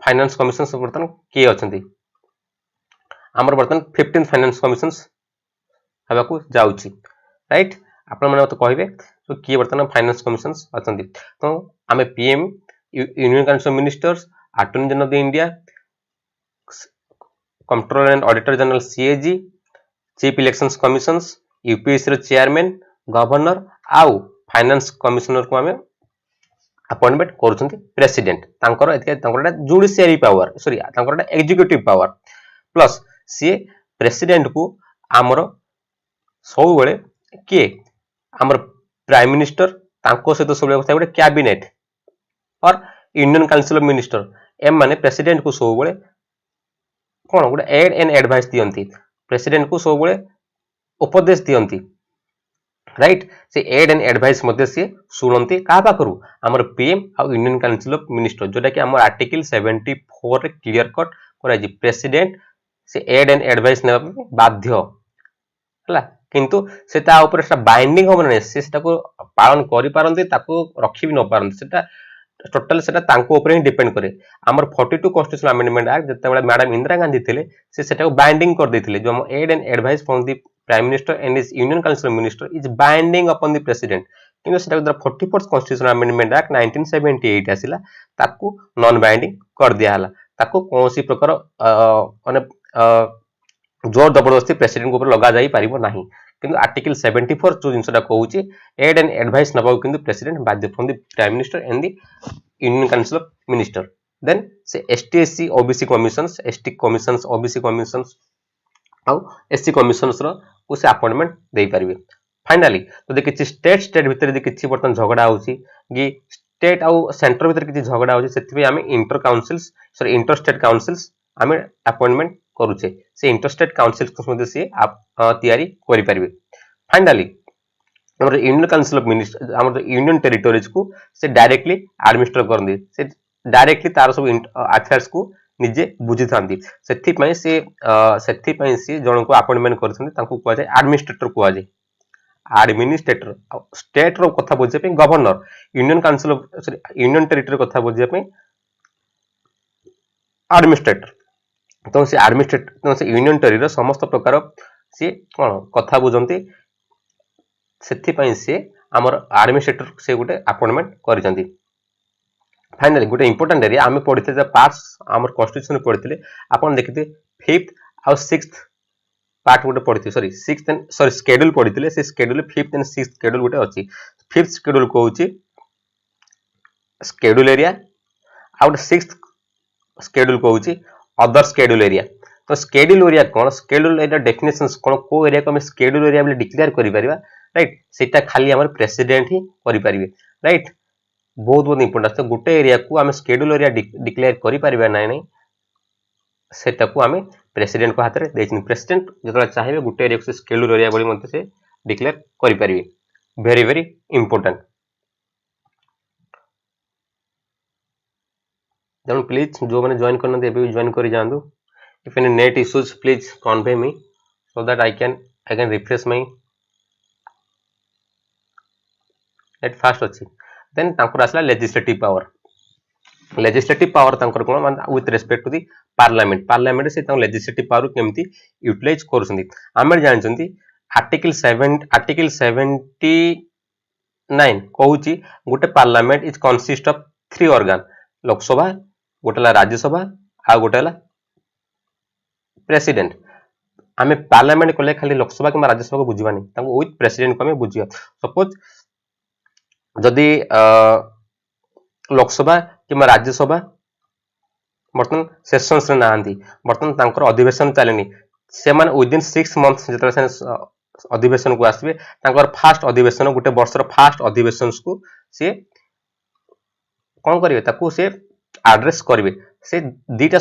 फाइनेंस कमिशन बर्तन के अछंती हमर बर्तन 15 फाइनेंस कमिशंस हबा को जाउची राइट आपण माने मते कहिबे तो के बर्तन फाइनेंस कमिशंस अछंती तो आमे PM union council of ministers attorney general of the India controller and auditor general CAG chief elections commissions UPSC रो चेयरमैन गवर्नर आउ फाइनेंस कमिश्नर को आमे अपॉइंटमेंट करूछंती प्रेसिडेंट तांकर जुडिशियरी पावर सॉरी तांकर एग्जीक्यूटिव पावर प्लस सी प्रेसिडेंट को आमर सब बेले के आमर प्राइम मिनिस्टर तांको सहित सब बेले गोटे कैबिनेट और यूनियन काउंसिल ऑफ मिनिस्टर एम माने प्रेसिडेंट को सब बेले कोन गोटे एड एंड एडवाइस दियंती प्रेसिडेंट को सब बेले उपदेश दियंती राइट से एड एंड एडवाइस मध्य से सुनंती का पाखरु हमर पीएम आ यूनियन काउंसिल ऑफ मिनिस्टर जोटा कि हमर आर्टिकल 74 रे क्लियर कट करा जी प्रेसिडेंट से एड एंड एडवाइस ने बाध्य हला किंतु सेटा ऊपर सेटा बाइंडिंग हो नै सेटा को पालन करि पारंती ताको रखि भी न पारंती सेटा टोटल सेटा तांको ऊपर ही डिपेंड करे हमर 42 कॉन्स्टिट्यूशनल अमेंडमेंट एक्ट जते बेला मैडम इंदिरा गांधी थिले से सेटा को बाइंडिंग कर देथिले जो हम aid and advice from the prime minister and his union council minister is binding upon the president किंतु सेटा 44th कॉन्स्टिट्यूशनल अमेंडमेंट एक्ट 1978 आसिला ताको नॉन बाइंडिंग कर दिया हला ताको कोनसी प्रकार माने जोर जबरदस्ती प्रेसिडेंट ऊपर लगा जाई परिबो नाही किंतु आर्टिकल 74 जो जिनसटा कहूची एड एंड एडवाइस नबाउ किंतु प्रेसिडेंट बाध्य from the prime minister and the union council of minister then से ST OBC commissions ST commissions OBC commissions आ एससी कमिशंस रो को से अपॉइंटमेंट देई परिबे फाइनली तो किछि स्टेट भितर किछि बर्तन झगड़ा होची कि स्टेट आ सेंटर भितर किछि झगड़ा होची सेति आमे inter councils sorry inter state councils आमे अपॉइंटमेंट करूचे से इंटर स्टेट काउंसिल्स मध्ये से आप तयारी करि परिबे फाइनली हमर यूनियन काउंसिल ऑफ मिनिस्टर हमर यूनियन टेरिटोरीज को से डायरेक्टली एडमिनिस्टर करंदी से डायरेक्टली तार सब अफेयर्स को निजे बुझी थांदी सेथि पई से जण को अपॉइंटमेंट करथंदी तांको कुआ जाय एडमिनिस्ट्रेटर कुआ जाय एडमिनिस्ट्रेटर स्टेट रो कथा बुझे पे governor union council of union territory कथा बुझे पे एडमिनिस्ट्रेटर तो से एडमिनिस्ट्रेटर तो से यूनियन टेरिटरी समस्त प्रकार से कोन कथा बुझंती सेथि पई से हमर एडमिनिस्ट्रेटर से गुटे अपॉइंटमेंट करिसंती फाइनली गुटे इंपोर्टेंट एरिया आमे पढिते जे पार्ट्स हमर कॉन्स्टिट्यूशन पढितले आपण देखिते 5th और 6th पार्ट गुटे पढिते सॉरी शेड्यूल पढितले से schedule 5th and 6th schedule गुटे अछि 5th शेड्यूल को होची शेड्यूल एरिया और 6th शेड्यूल को होची अदर शेड्यूल एरिया तो शेड्यूल एरिया कोन शेड्यूल एरिया डेफिनेशंस कोन को एरिया को हम शेड्यूल एरिया में डिक्लेयर करि परिबा राइट सेटा खाली हमर प्रेसिडेंट ही करि परिबे राइट बहुत बहुत इंपोर्टेंट तो गुटे एरिया को हम शेड्यूल एरिया डिक्लेयर करि परिबा नै सेटा को हम प्रेसिडेंट को हाथ रे देछन प्रेसिडेंट जतला चाहेबे गुटे एरिया को शेड्यूल एरिया बोली मते से डिक्लेयर करि परिबे very very important then please जो मैंने ज्वाइन करना दे भी ज्वाइन करी जांदू if any net issues please convey me so that I can refresh my net fast अछि then तांकर आसला legislative power तांकर कोन with respect to the parliament से तां legislative power केमती यूटिलाइज करसंदी आमे जानचंती आर्टिकल 79 कहूची गुटे parliament is consist of 3 organ Lok Sabha गोटेला राज्यसभा आ गोटेला प्रेसिडेंट आमे पार्लियामेंट कोले खाली लोकसभा कि राज्यसभा को बुझिबानी तांको विथ प्रेसिडेंट को हमें बुझिया सपोज जदि लोकसभा कि राज्यसभा बर्तन सेशंस रे नांदी बर्तन तांकर अधिवेशन चलेनी से माने विदिन 6 मंथ्स जतरा से अधिवेशन को आसबे तांकर फास्ट अधिवेशन गुटे वर्षर फास्ट अधिवेशन को से कोन करिवे ताकू से एड्रेस करिवे से दीटा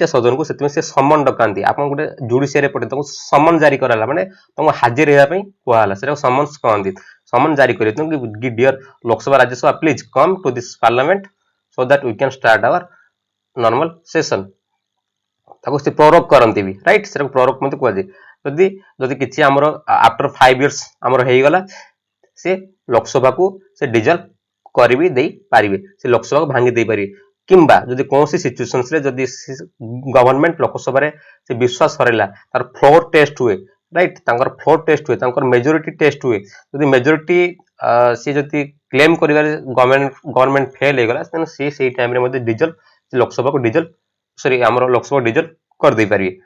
सदन को सेतमे से समन डकांती आपन गुटे जुडिशियरी पटे ताकू समन जारी कराला माने ताकू हाजिर हेबा पई कोहाला सेटा समन्स कहंती समन जारी करिवे तो dear Lok Sabha Rajya Sabha please come to this parliament so that we can start our normal session ताकू से प्रोरोग करंती भी राइट सेटा प्रोरोग मते कोआ जे जदि किछि हमरो आफ्टर 5 इयर्स हमरो हेई गला से लोकसभा को से डिजल्व करबी देई पारिबे से लोकसभा को भांगी देई पारिबे किंबा जदि कोनसी सिचुएशंस रे जदि गवर्नमेंट लोकसभा रे से विश्वास हरेला तार फ्लोर टेस्ट हुए राइट तांकर फ्लोर टेस्ट हुए तांकर मेजॉरिटी टेस्ट हुए जदि मेजॉरिटी से जदि क्लेम करिवार गवर्नमेंट फेल हे गला से सेही टाइम रे मध्ये डिजल्व लोकसभा को डिजल्व सॉरी हमरो लोकसभा डिजल्व कर देई पारिबे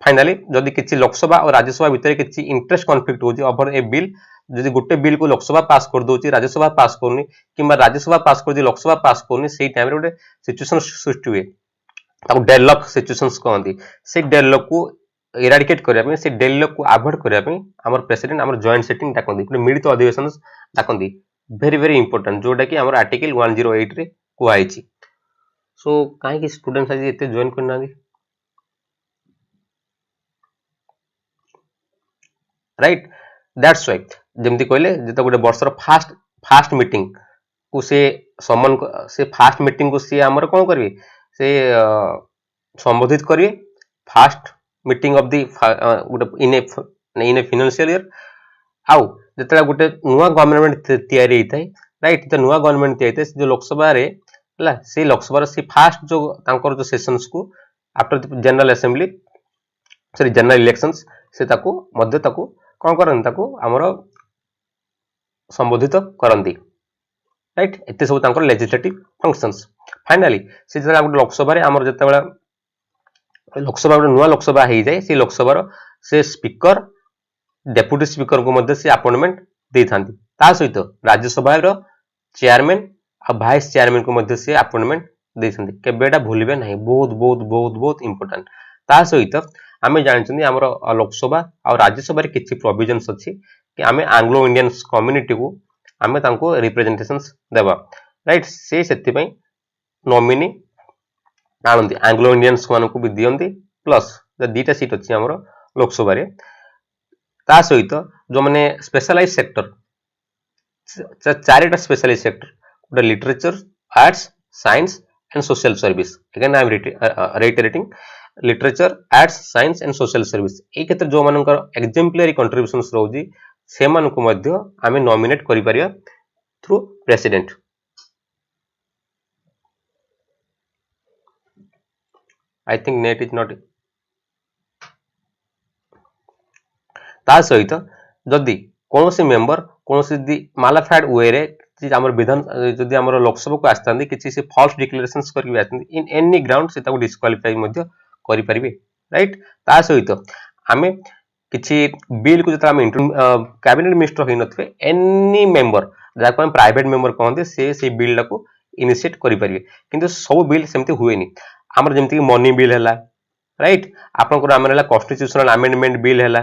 फाइनली जदि किछि लोकसभा और राज्यसभा भितर किछि इंटरेस्ट कॉन्फ्लिक्ट होजी ओवर ए बिल जदि गुटे बिल को लोकसभा पास कर दोची राज्यसभा पास करनी किंबा राज्यसभा पास कर दी लोकसभा पास करनी सेही टाइम रे गुटे सिचुएशन सृष्टि हुए ताको डेडलॉक सिचुएशंस कहंती से डेडलॉक को इराडिकेट करिया पे से डेडलॉक को अवॉइड करिया पे हमर प्रेसिडेंट हमर जॉइंट सेटिंग डाकंदी गुटे मिलित अधिवेशन डाकंदी वेरी वेरी इंपोर्टेंट जोटा कि हमर आर्टिकल 108 रे को आइची सो काहे कि स्टूडेंट्स आज एते जॉइन करना राइट दैट्स व्हाई जमती कहले जे तो गोटे वर्षर फास्ट मीटिंग को से समन से फास्ट मीटिंग को से हमर कोन करबे से संबोधित करिवे फास्ट मीटिंग ऑफ द गोटे इन ए फाइनेंशियल ईयर आउ जतला गोटे नुवा गवर्नमेंट तयारी हेतै राइट तो नुवा गवर्नमेंट तयारी हेतै जो लोकसभा रे हला से लोकसभा रे से फास्ट जो तांकर जो सेशंस को after the general assembly sorry general elections से ताको मध्य ताको कोन करन ताको हमर संबोधित करंती राइट एते सब तांकर लेजिस्लेटिव फंक्शंस फाइनली से जरा गुटे लोकसभा रे हमर जते बेला लोकसभा गुटे नुवा लोकसभा हेई जाय से लोकसभा रो से स्पीकर डेप्यूटी स्पीकर को मध्ये से अपॉइंटमेंट दे थांती ता सहित राज्यसभा रो चेयरमैन आ वाइस चेयरमैन को मध्ये से अपॉइंटमेंट दे थांती केबेडा भूलिबे नाही बहुत बहुत बहुत बहुत इंपोर्टेंट ता सहित आमे जानछन्ती हमर लोकसभा और राज्यसभा रे किछि प्रोविजंस अछि कि आमे एंग्लो इंडियंस कम्युनिटी को आमे तांको रिप्रेजेंटेशंस देबा राइट से सेति पई नॉमिनी आनंदी एंग्लो इंडियंस मान को भी दियंती प्लस द दीटा सीट अछि हमर लोकसभा रे ता सहित जो मैंने स्पेशलाइज सेक्टर चारिटा स्पेशलाइज सेक्टर गोटे literature arts science and social service again I am reiterating literature arts science and social service ये क्षेत्र जो मानकर एग्जाम्पलरी कंट्रीब्यूशंस रोजी से मानकु मध्य आमे नॉमिनेट करि परिया through president I think net is not ता सहित जदि कौन सी मेंबर कौन सी मालाफाइड वे रे आम विधान जदि आम लोकसभा को आसता किसी से फॉल्स डिक्लेरेशंस करके आसती इन एनी ग्राउंड से डिस्क्वालिफाई करि परिबे राइट ता सहित आमे किसी बिल को जो कैबिनेट मिनिस्टर हो नथिबे एनी मेंबर जाको हम प्राइवेट मेंबर कहते से बिल को इनिशिएट करि परिबे किंतु सब बिल सेमती हुएनी हमर जेमती मनी बिल हैला राइट आपनकर हमर हैला कॉन्स्टिट्यूशनल अमेंडमेंट बिल हैला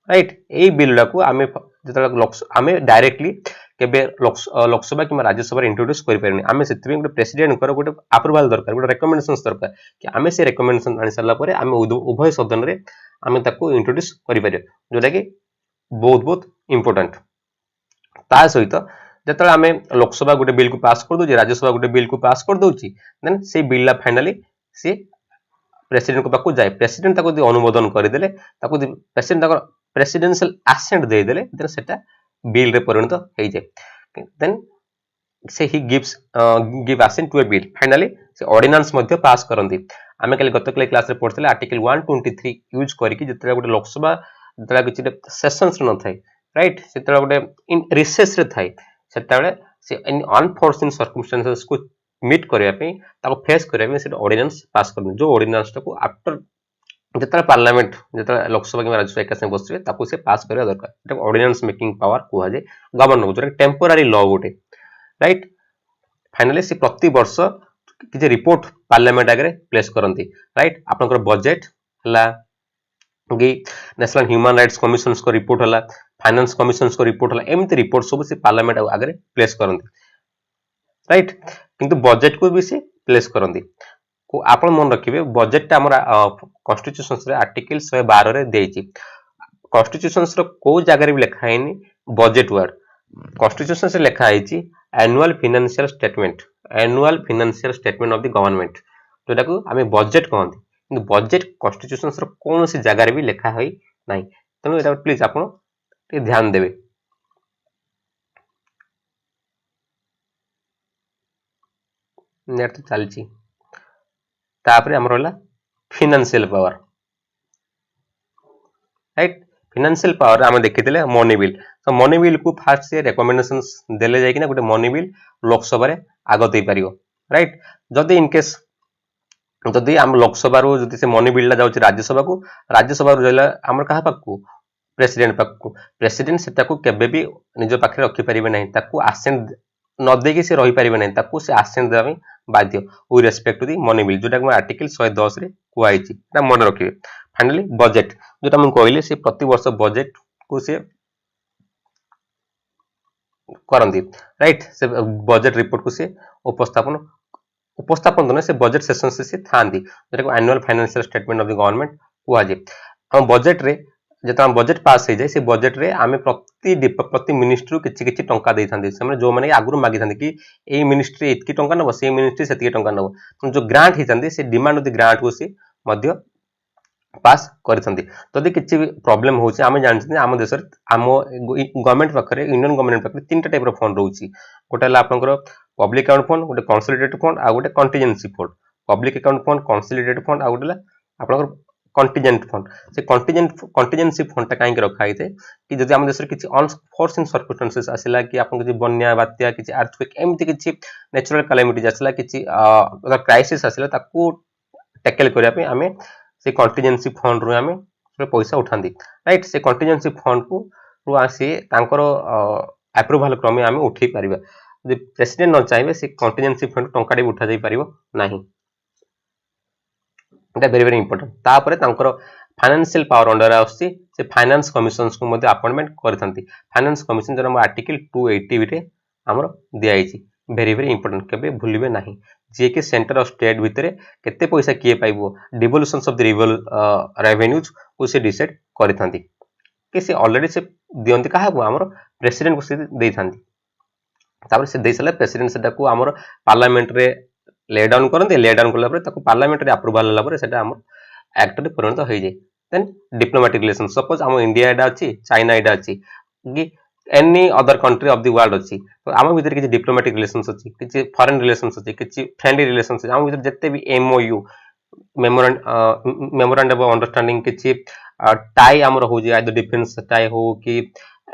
राइट ए बिल को आमे जतला आमे डायरेक्टली केबे लोकसभा कि राज्यसभा इंट्रोड्यूस करि परनी आमे सेति गोटे प्रेसिडेंट कर गोटे अप्रूवल दरकार गोटे रिकमेंडेशंस दरकार कि आमे से रिकमेंडेशन आनि सरला परे आमे उभय सदन रे आमे ताको इंट्रोड्यूस करि परियो जोटा कि बहुत बहुत इंपोर्टेंट ता सहित जतला आमे लोकसभा गोटे बिल को पास कर दोची राज्यसभा गोटे बिल को पास कर दोची देन से बिल ला फाइनली से प्रेसिडेंट को पाको जाए प्रेसिडेंट ताको दि अनुमोदन कर देले ताको दि प्रेसिडेंट ताको प्रेसिडेंशियल एसेंट दे देले देन सेटा बिल रे परिणत हो जाए देन से ही gives give assent to a bill finally से ऑर्डिनेंस मध्ये पास करंती आमे कल गत क्लास रे पढथले आर्टिकल 123 यूज करके जतला गोटे लोकसभा जतला किछि सेशंस न थाए राइट सेतला गोटे इन रिसेस रे थाए सेतले से इन अनफोर्सिन सर्कमस्टेंसेस को मीट करया पे ताको फेस करया पे से ऑर्डिनेंस पास करन जो ऑर्डिनेंस को आफ्टर जतला पार्लियामेंट जतला लोकसभा के राज्यसभा एक संगे बसबे ताको से पास करया दरकार एटा ऑर्डिनेंस मेकिंग पावर कुहा जे गवर्नर जो टेम्पोररी लॉ गोटे राइट फाइनली से प्रति वर्ष किछि रिपोर्ट पार्लियामेंट आगे प्लेस करंती राइट आपनकर बजेट हला कि नेशनल ह्यूमन राइट्स कमिशन को रिपोर्ट हला फाइनेंस कमिशन को रिपोर्ट हला एमती रिपोर्ट सब से पार्लियामेंट आगे प्लेस करंती राइट किंतु बजेट को भी से प्लेस करंती को आपण मन रखिबे बजेट ता हमर कॉन्स्टिट्यूशन रे आर्टिकल 112 रे देछि कॉन्स्टिट्यूशन रो को जगह रे लिखा हैनी बजेट वर्ड कॉन्स्टिट्यूशन से लिखा है annual financial statement of the government जोटा को आमे बजेट कहंती किंतु बजेट कॉन्स्टिट्यूशन रो कोन सी जगह रे भी लिखा होई नाही तनो एटा प्लीज आपण ते ध्यान देबे नेट तो चलची तापरे हमर होला financial power right financial power आमे देखिथिले मनी बिल तो मनी बिल को फास्ट से रिकमेंडेशंस देले जाय कि ना गोटे मनी बिल लोकसभा रे आगत दे परियो राइट जदी इन केस जदी हम लोकसभा रो जदी से मनी बिल ला जाउची राज्यसभा रो जला हमर कहा पाकू प्रेसिडेंट पाकू प्रेसिडेंट सेटा को केबे भी निज पाखरे रखि परिबे नाही ताकू असेंट न देकी से रही परिबे नाही ताकू से असेंट देबे बाध्य with respect to the money bill जोटा को आर्टिकल 110 रे कुआइची ना मन रखिबे फाइनली बजेट जोटा हम कहले से प्रति वर्ष बजेट को से करंती राइट से बजेट रिपोर्ट को से उपस्थापन दोने से बजेट सेशन से थांती जेटा को annual financial statement of the government कुआ जे हम बजेट रे जेता हम बजेट पास हो जाए से बजेट रे आमे प्रति मिनिस्ट्री किछि किछि टंका देई थांती से जो माने आगुरु मागी थांती कि ए मिनिस्ट्री इतकी टंका नबो से मिनिस्ट्री सेतिकी टंका नबो जो ग्रांट ही थांती से डिमांड ऑफ द ग्रांट को से मध्य पास करथंती जदि किछि प्रॉब्लम होछि आमे जानछि आम देश रे आम गवर्नमेंट पाखरे इंडियन गवर्नमेंट पाखरे तीनटा टाइप रो फंड रहउछि गोटे हला आपनकर पब्लिक अकाउंट फंड गोटे कंसोलिडेटेड फंड आ गोटे contingency fund public account fund consolidated fund आ गोटे हला आपनकर कंटिजेंट फंड से कंटिजेंसी फंड ता काहे रखा हिते कि जदि आम देश रे किछि अनफोर्सिन सर्कमस्टेंसेस आसिला कि आपन किछि बन्या बात्या किछि अर्थक्वेक एमति किछि नेचुरल कैलामिटीज आसिला किछि क्राइसिस आसिला ताकू टैकल करिया पे आमे से कंटिजेंसी फंड रो आमे पैसा उठांदी राइट से कंटिजेंसी फंड को रो आसी तांकर अप्रूवल क्रमे आमे उठै परिबा जे प्रेसिडेंट न चाहेबे से कंटिजेंसी फंड टंका दे उठा जाई परिबो नाही एटा वेरी वेरी इंपोर्टेंट तापरे तांकर फाइनेंशियल पावर अंडर आसी से फाइनेंस कमिशंस को मध्ये अपॉइंटमेंट करथंती फाइनेंस कमिशन जन आर्टिकल 280 रे हमर दिया आइची वेरी वेरी इंपोर्टेंट केबे भूलिबे नाही जे के सेंटर ऑफ स्टेट भितरे केते पैसा किए पाइबो डिवोल्यूशंस ऑफ द रेवेन्यूज को से डिसाइड करथंती कि से ऑलरेडी से दियंती काहा को हमर प्रेसिडेंट को से देई थांती तापर से देई सला प्रेसिडेंट सेटा को हमर पार्लियामेंट रे ले डाउन करते ले डाउन कला परे ताको पार्लियामेंट रे अप्रूवल होला परे सेटा हमर एक्ट रे परिणत होई जाय देन डिप्लोमेटिक रिलेशन सपोज हम इंडिया एडा अछि चाइना एडा अछि कि any other country of the world अछि तो आम भीतर किछि डिप्लोमेटिक रिलेशंस अछि किछि फॉरेन रिलेशंस अछि किछि फ्रेंडली रिलेशंस अछि आम भीतर जत्ते भी एमओयू मेमोरेंडम ऑफ अंडरस्टैंडिंग किछि टाई हमर हो जे आइदर डिफेंस टाई हो कि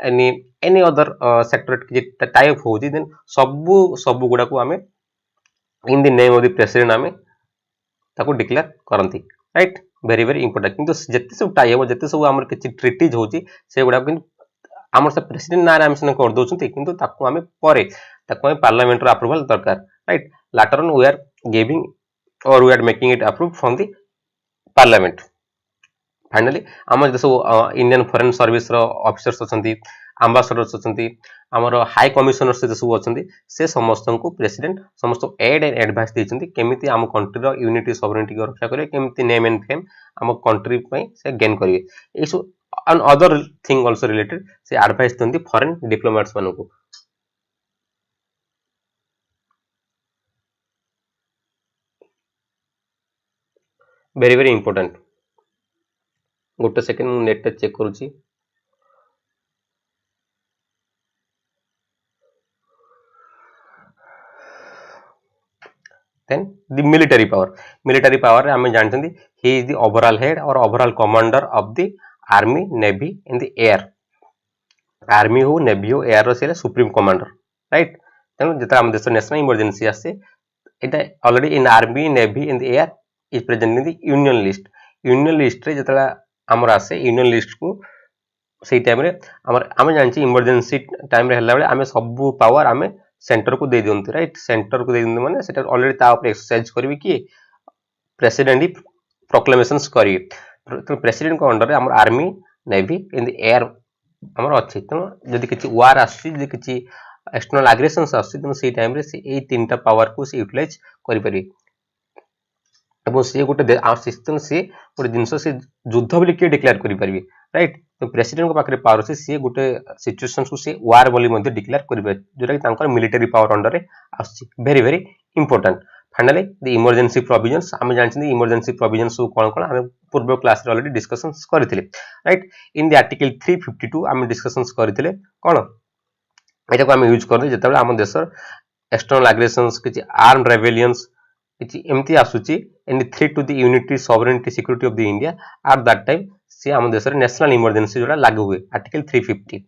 एनी एनी अदर सेक्टर किछि टाई अप हो जे देन सब गुडा को हमें in the name of the president हमें ताको डिक्लेयर करंती राइट वेरी वेरी इंपोर्टेंट किंतु जत्ते सब टाई हो जत्ते सब हमर किछि ट्रीटीज होची से गुडा आमर से प्रेसिडेंट ना आम सिना कर दउछंती किंतु ताको हमें परे ताको हमें पार्लियामेंट रो अप्रूवल दरकार right later on we are giving और we are making it approve from the parliament finally आम जो सब इंडियन फॉरेन सर्विस रो ऑफिसर्स अछंती एम्बेसडर्स अछंती आमर हाई कमिशनर्स जो सब अछंती से समस्त को प्रेसिडेंट समस्त एड एंड एडवाइस देछंती केमिति आम कंट्री रो यूनिटी सॉवरेनिटी को रक्षा करे केमिति नेम एंड फेम आम कंट्री पई से गेन करिवे एसु and other thing also related से advice देंती foreign diplomats मानू को very very important गोटे सेकंड मु नेट चेक करूची then the military power रे हमें जानते he is the overall head or overall commander of the army navy in the air army हो नेवी हो एयर रो सुप्रीम कमांडर राइट तेणु जेता हम देश नेशनल इमरजेंसी आसे एटा already in army navy in the air is present in the union list रे जेता हमर आसे यूनियन लिस्ट को सही टाइम रे हमर हम जानछि इमरजेंसी टाइम रे हल्ला बेले हमें सब पावर हमें सेंटर को दे दियंती राइट सेंटर को दे दियंती माने सेटा ऑलरेडी ता ऊपर एक्सरसाइज करबी कि प्रेसिडेंट ही प्रोक्लेमेशंस करी तो प्रेसिडेंट को अंडर रे हमर army navy in the air हमर अछि त जदि किछि वार आसी जदि किछि एक्सटर्नल एग्रेशंस आसी त सेही टाइम रे से ए तीनटा पावर को से यूटिलाइज करि परि एबो से गोटे सिस्टम से गोटे जिंस से युद्ध बोली के डिक्लेयर करि परबी राइट तो प्रेसिडेंट को पाखरे पावर से गोटे सिचुएशन को से वार बोली मध्ये डिक्लेयर करिबे जोटा कि तांकर मिलिटरी पावर अंडर रे आसी very very important finally the emergency provisions हम जानछि इमरजेंसी प्रोविजंस कोन कोन हम पूर्व क्लास रे ऑलरेडी डिस्कशंस करथिले राइट इन द आर्टिकल 352 हम डिस्कशंस करथिले कोन एटा को हम यूज करदे जेतेबेले हम देशर एक्सटर्नल एग्रेशंस किछि आर्म रेबेलियंस किछि एमती आसुची in threat to the unity sovereignty security of the India at that time से हम देशर नेशनल इमरजेंसी जोड़ा लागू हुए आर्टिकल 350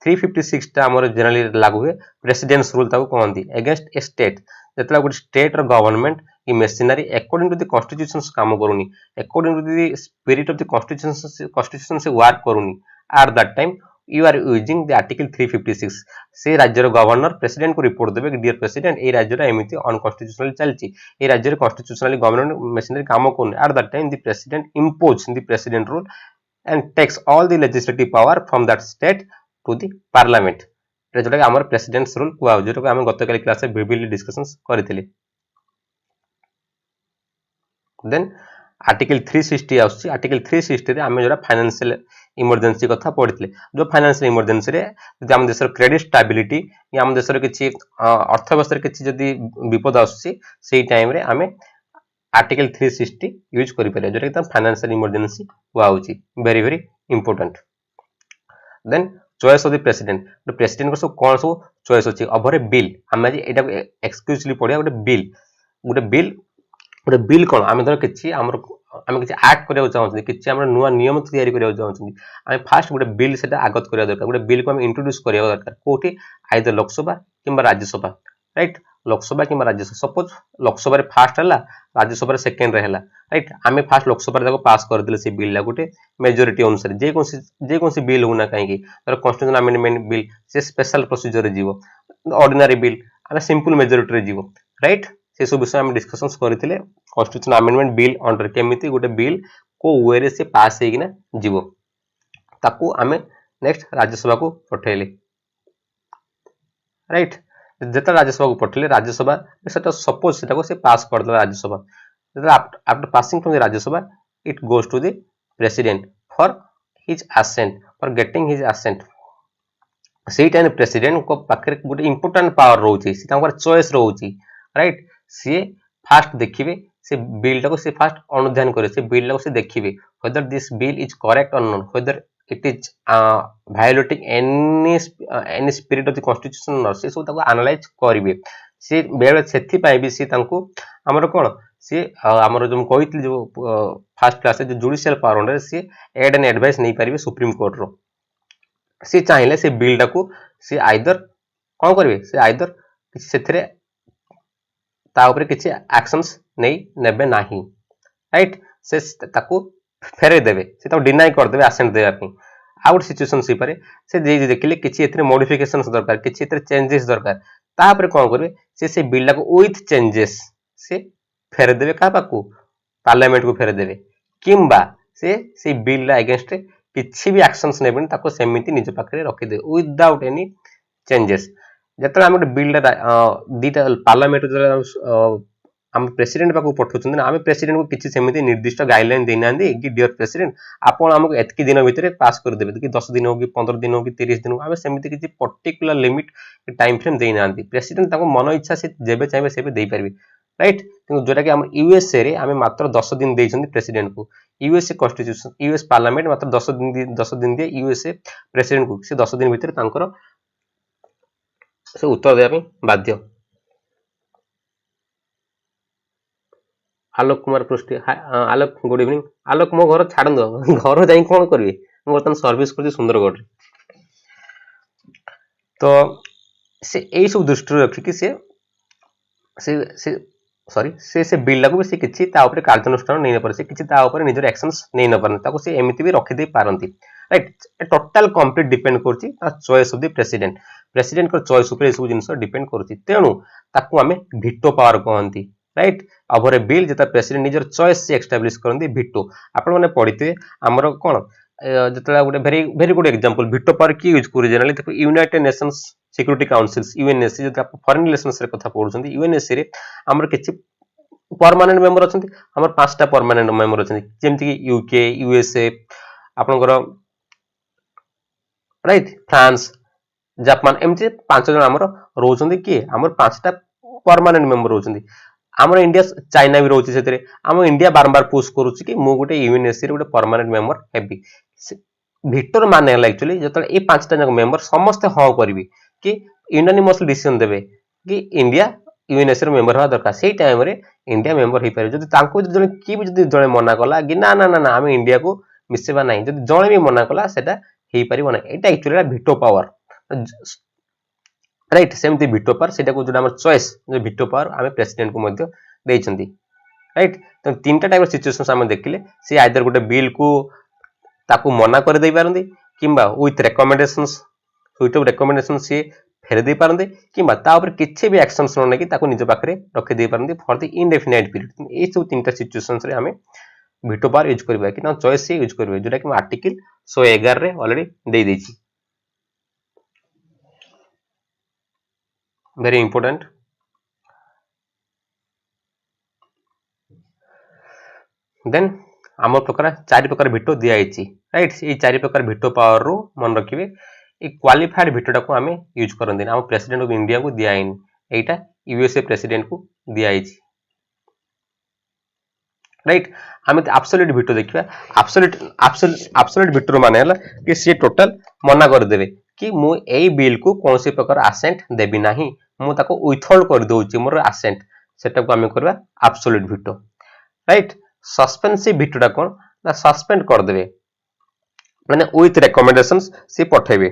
356 टा हमर जनरली लागू हुए प्रेसिडेंट्स रूल ताको कहंती अगेंस्ट ए स्टेट जेतला गुड स्टेट रो गवर्नमेंट की machinery according to the constitutions काम करूनी according to the spirit of the constitution से वर्क करूनी at that time you are using the article 356 से राज्य रो गवर्नर प्रेसिडेंट को रिपोर्ट देबे डियर प्रेसिडेंट ए राज्य रो एमिति अनकॉन्स्टिट्यूशनल चलची ए राज्य रो कॉन्स्टिट्यूशनली गवर्नमेंट मशीनरी काम करूनी at that time the president impose the president rule and takes all the legislative power from that state to the parliament जोटा हमर प्रेसिडेंट्स रूल कुआ जोटा को हम गतकाली क्लास रे विभिन्न डिस्कशंस करथिले देन आर्टिकल 360 आउछि आर्टिकल 360 रे हम जोटा फाइनेंशियल इमरजेंसी कथा पढितले जो फाइनेंशियल इमरजेंसी रे जदि हम देशर क्रेडिट स्टेबिलिटी या हम देशर किछि अर्थव्यवस्था रे किछि जदि विपद आउछि सेही टाइम रे हमें आर्टिकल 360 यूज करि परे जोटा कि फाइनेंशियल इमरजेंसी हुआ होची very very important then choice of the president को सब कोन सब चॉइस होची ओवर ए बिल हम जे एटा एक्सक्लूसिवली पढिया गोटे बिल कोन हम धर किछि हमर हम किछि एक्ट करिया चाहौछि किछि हमर नुवा नियम तैयारी करिया चाहौछि हम फास्ट गोटे बिल सेटा आगत करिया दरकार गोटे बिल को हम इंट्रोड्यूस करिया दरकार कोठी आइदर लोकसभा किंबा राज्यसभा राइट लोकसभा किंबा राज्यसभा सपोज लोकसभा रे फर्स्ट हला राज्यसभा रे सेकंड रे हला राइट आमे फर्स्ट लोकसभा रे पास कर दिले से बिल ला गोटे मेजॉरिटी अनुसार जे कोन से बिल होना काहे कि तर कॉन्स्टिट्यूशन अमेंडमेंट बिल से स्पेशल प्रोसीजर रे जीवो ऑर्डिनरी बिल आमे सिंपल मेजॉरिटी रे जीवो राइट से सब विषय हम डिस्कशंस करथिले कॉन्स्टिट्यूशन अमेंडमेंट बिल अंडर केमिति गोटे बिल को वे रे से पास हे किना जीवो ताकू आमे नेक्स्ट राज्यसभा को पठेले राइट जेता राज्यसभा को पठले राज्यसभा सेटा सपोज सेटा को से पास कर दला Rajya Sabha after passing from the Rajya Sabha it goes to the president for his assent for getting his assent से टाइम प्रेसिडेंट को पाखे गोटे इंपोर्टाट पावर रोचे चॉइस रोचे राइट सी फास्ट देखिए से बिल टाको से फास्ट अनुधान करे से बिल टाको से देखिए whether this bill is correct or not, whether it is violating any spirit of the constitution or not, से सब एनालाइज करेंगे सी बेले से भी सी आमर कौन सी आमर जो कही जो फास्ट क्लास जो जुडिशियल पावर अंडर सी एड एंड एडवाइस नहीं पारे सुप्रीम कोर्ट रो सी चाहिए से बिल टाको सी आइदर कौन करेंगे से आइदर से किसी एक्शंस नहीं नेबे नाही राइट से ताको फेरे देवे से डिनाई करदे आसेंट देवाई आ गोटे सिचुएसन सहीपे से देखिले किसी मॉडिफिकेशन दरकार किसी चेंजेस दरकार तापर कौन करेंगे से बिल को विथ चेंजेस से फेरे देवे क्या पाकू पार्लियामेंट को फेरे देवे किंबा से बिल अगेंस्ट किसी भी एक्शंस नेबे ताको सेमिति निज पाखे रखिदे विदाउट एनी चेंजेस जो आम गोटे बिल दीटा पार्लियामेंट आम प्रेसिडेंट पाक पठाऊँ आम प्रेसिडेंट को किसी सेमती निर्दिष्ट गाइडलाइन देना कि डियर प्रेसिडेंट आपन आमको एतकी दिन भितर पास करदेवे कि 10 दिन हो कि 15 दिन हो कि 30 दिन हो आम सेमती किसी पर्टिकुलर लिमिट टाइम फ्रेम देना प्रेसिडेंट मन इच्छा से जेबे चाहिए से दे पारे राइट जोटा कि आम यूएसए रे आम मात्र 10 दिन देइछन्ती प्रेसिडेंट को यूएसए कॉन्स्टिट्यूशन यूएस पार्लियामेंट मात्र 10 दिन दिए यूएसए प्रेसिडेंट को से 10 दिन भितर तांकर से उत्तर देवा बाध्य आलोक कुमार पृष्टि आलोक गुड इवनिंग आलोक मो घर छाड़ घर जाई कौन करेंगे बर्तमान सर्विस कर सुंदरगढ़ तो से यही सब दृष्टि रखिक सॉरी से बिल को भी किसी कार्यानुष्ठान नहीं पारे से किसी निजर एक्शंस नहीं पारे से एमती भी रखिदे पारती राइट टोटाल कंप्लीट डिपेंड कर choice of the president president को चॉइस ऊपर सब जिन डिपेंड कर तेणु ताकू आम भिटो पावर कहती राइट ओवर ए बिल जो प्रेसिडेंट निजर चॉइस से एस्टाब्लिश करती भिटो आपण मैंने पढ़ी आमर कौन जो गोटे very good example veto power किए यूज कर जनरली देखो United Nations security council UNSC जो फॉरेन रिलेशंस रे कथा पढ़ुछंती यूएनएससी रे हमर किछि परमानेंट मेंबर अछंती हमर 5टा परमानेंट मेंबर अछंती जेमति कि यूके यूएसए आपनकर राइट फ्रांस जापान एमती 5 जन हमर रहउछंती कि हमर 5टा परमानेंट मेंबर रहउछंती आमर इंडिया चाइना भी रोचे से आम इंडिया बारंबार पुश करुच्ची कि मु गोटे यूएनएससी गोटे परमानेंट मेंबर हेबी भिटर मान एक्चुअली जो ये 5टा जाक मेंबर समस्ते हाँ करी कि यूनानिमसली डिसीजन देवे कि इंडिया यूएनएससी मेंबर हवा दरकार से टाइम रे इंडिया मेंबर हो पारे जब जड़े किए भी जो जड़े मना कला कि ना ना ना ना आम इंडिया को मिसेबा ना जब जड़े भी मना कला से हो ना यहाँ एक्चुअली भिटो पावर राइट सेमती भिटो पावर से जो चॉइस जो भिटो पावर आम प्रेसिडेंट को देइछंती राइट तो 3टा टाइप सिचुएशन आम देखिले सी आइदर गोटे बिल को ताकू मना कर दे पारंती किंबा विथ रिकमेंडेशंस सुइटेबल रिकमेंडेशन सी फेर दे पारंती किंबा ता ऊपर किछि भी एक्शंस न कि ताकू निज पाखरे रखि दे पारंती फॉर द इनडेफिनाइट पीरियड ए सब 3टा सिचुएशंस रे हमें भिटो पावर यूज करबा कि ना चॉइस से यूज करबा जोटा कि आर्टिकल 111 रे ऑलरेडी दे देछि very important then आम प्रकार 4 प्रकार भिटो दिया राइट ये 4 प्रकार भिटो पावर रो मन रखिए ये क्वालिफाइड भिटोटा को आम यूज करते आम प्रेसिडेंट ऑफ इंडिया को दिया एटा यूएसए प्रेसिडेंट को दिया राइट आम एब्सोल्यूट भिटो देखिए एब्सोल्यूट भिटो माने हला कि सी टोटल मना कर देबे कि मु एई बिल को कौन से प्रकार असेंट देबी नाही मु ताको विथहोल्ड कर दोची मोर असेंट सेटा को आम करबा एब्सोल्यूट भिटो राइट सस्पेंसिव भिटोटा कोन ना सस्पेंड कर देबे माने विथ रिकमेंडेशंस से पठेबे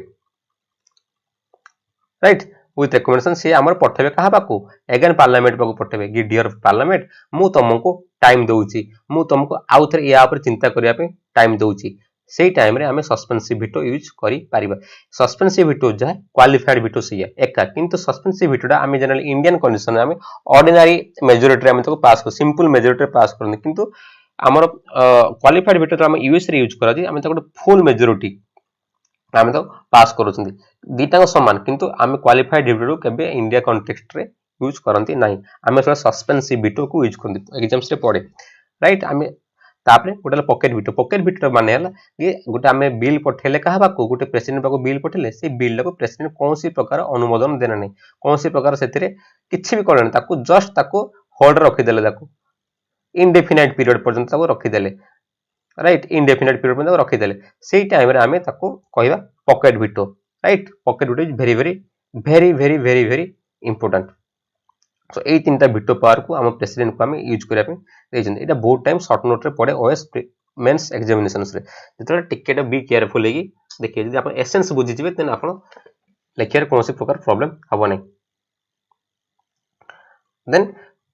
राइट विथ रिकमेंडेशन से आमर पठेबे कहा पाकू अगेन पार्लियामेंट पाकू पठेबे कि डियर पार्लियामेंट मु तुमको टाइम दउची मु तुमको आउ थरे या ऊपर चिंता करिया पे टाइम दउची से टाइम रे हमें सस्पेंसिव भिटो यूज करि पारिबा सस्पेंसिव भिटो जा क्वालिफाइड भिटो से एका किंतु सस्पेंसिव भिटोटा हमें जनरली इंडियन कंडीशन हमें ऑर्डिनरी मेजॉरिटी हमें तो पास कर सिंपल मेजॉरिटी पास करन किंतु हमर क्वालिफाइड भिटो तो हम यूएस रे यूज करा जी हमें तो फुल मेजॉरिटी आम तो पास करूँ दीटा समान किंतु आम क्वालिफाइड भिटो केबे इंडिया कॉन्टेक्स्ट रे यूज करती ना आम सस्पेंसिव भिटो को यूज करते एग्जाम्स रे पड़े राइट आम तापरे गोटे पॉकेट वीटो माने हला कि गोटे आमे बिल पठेले कहा बाको गोटे प्रेसिडेंट बाको बिल पठेले से बिल को प्रेसिडेंट कोनसी प्रकार अनुमोदन देना नहीं कोनसी प्रकार सेतिरे किछि भी करन ताको जस्ट ताको होल्ड रखि देले ताको इनडेफिनाइट पीरियड पर्यंत ताको रखि देले राइट इनडेफिनाइट पीरियड पर्यंत रखि देले सेही टाइम रे आमे ताको कहबा pocket veto right pocket veto is very important so ए तीनटा वीटो पावर को हम प्रेसिडेंट को हम यूज करिया पे देजन एटा बहुत टाइम शॉर्ट नोट रे पड़े ओएस मेंस एग्जामिनेशंस रे जतले टिकेट बी केयरफुल लेगी देखिए जदि आपण एसेंस बुझि जिवे देन आपण लेखियर कोनोसी प्रकार प्रॉब्लम हबो नै देन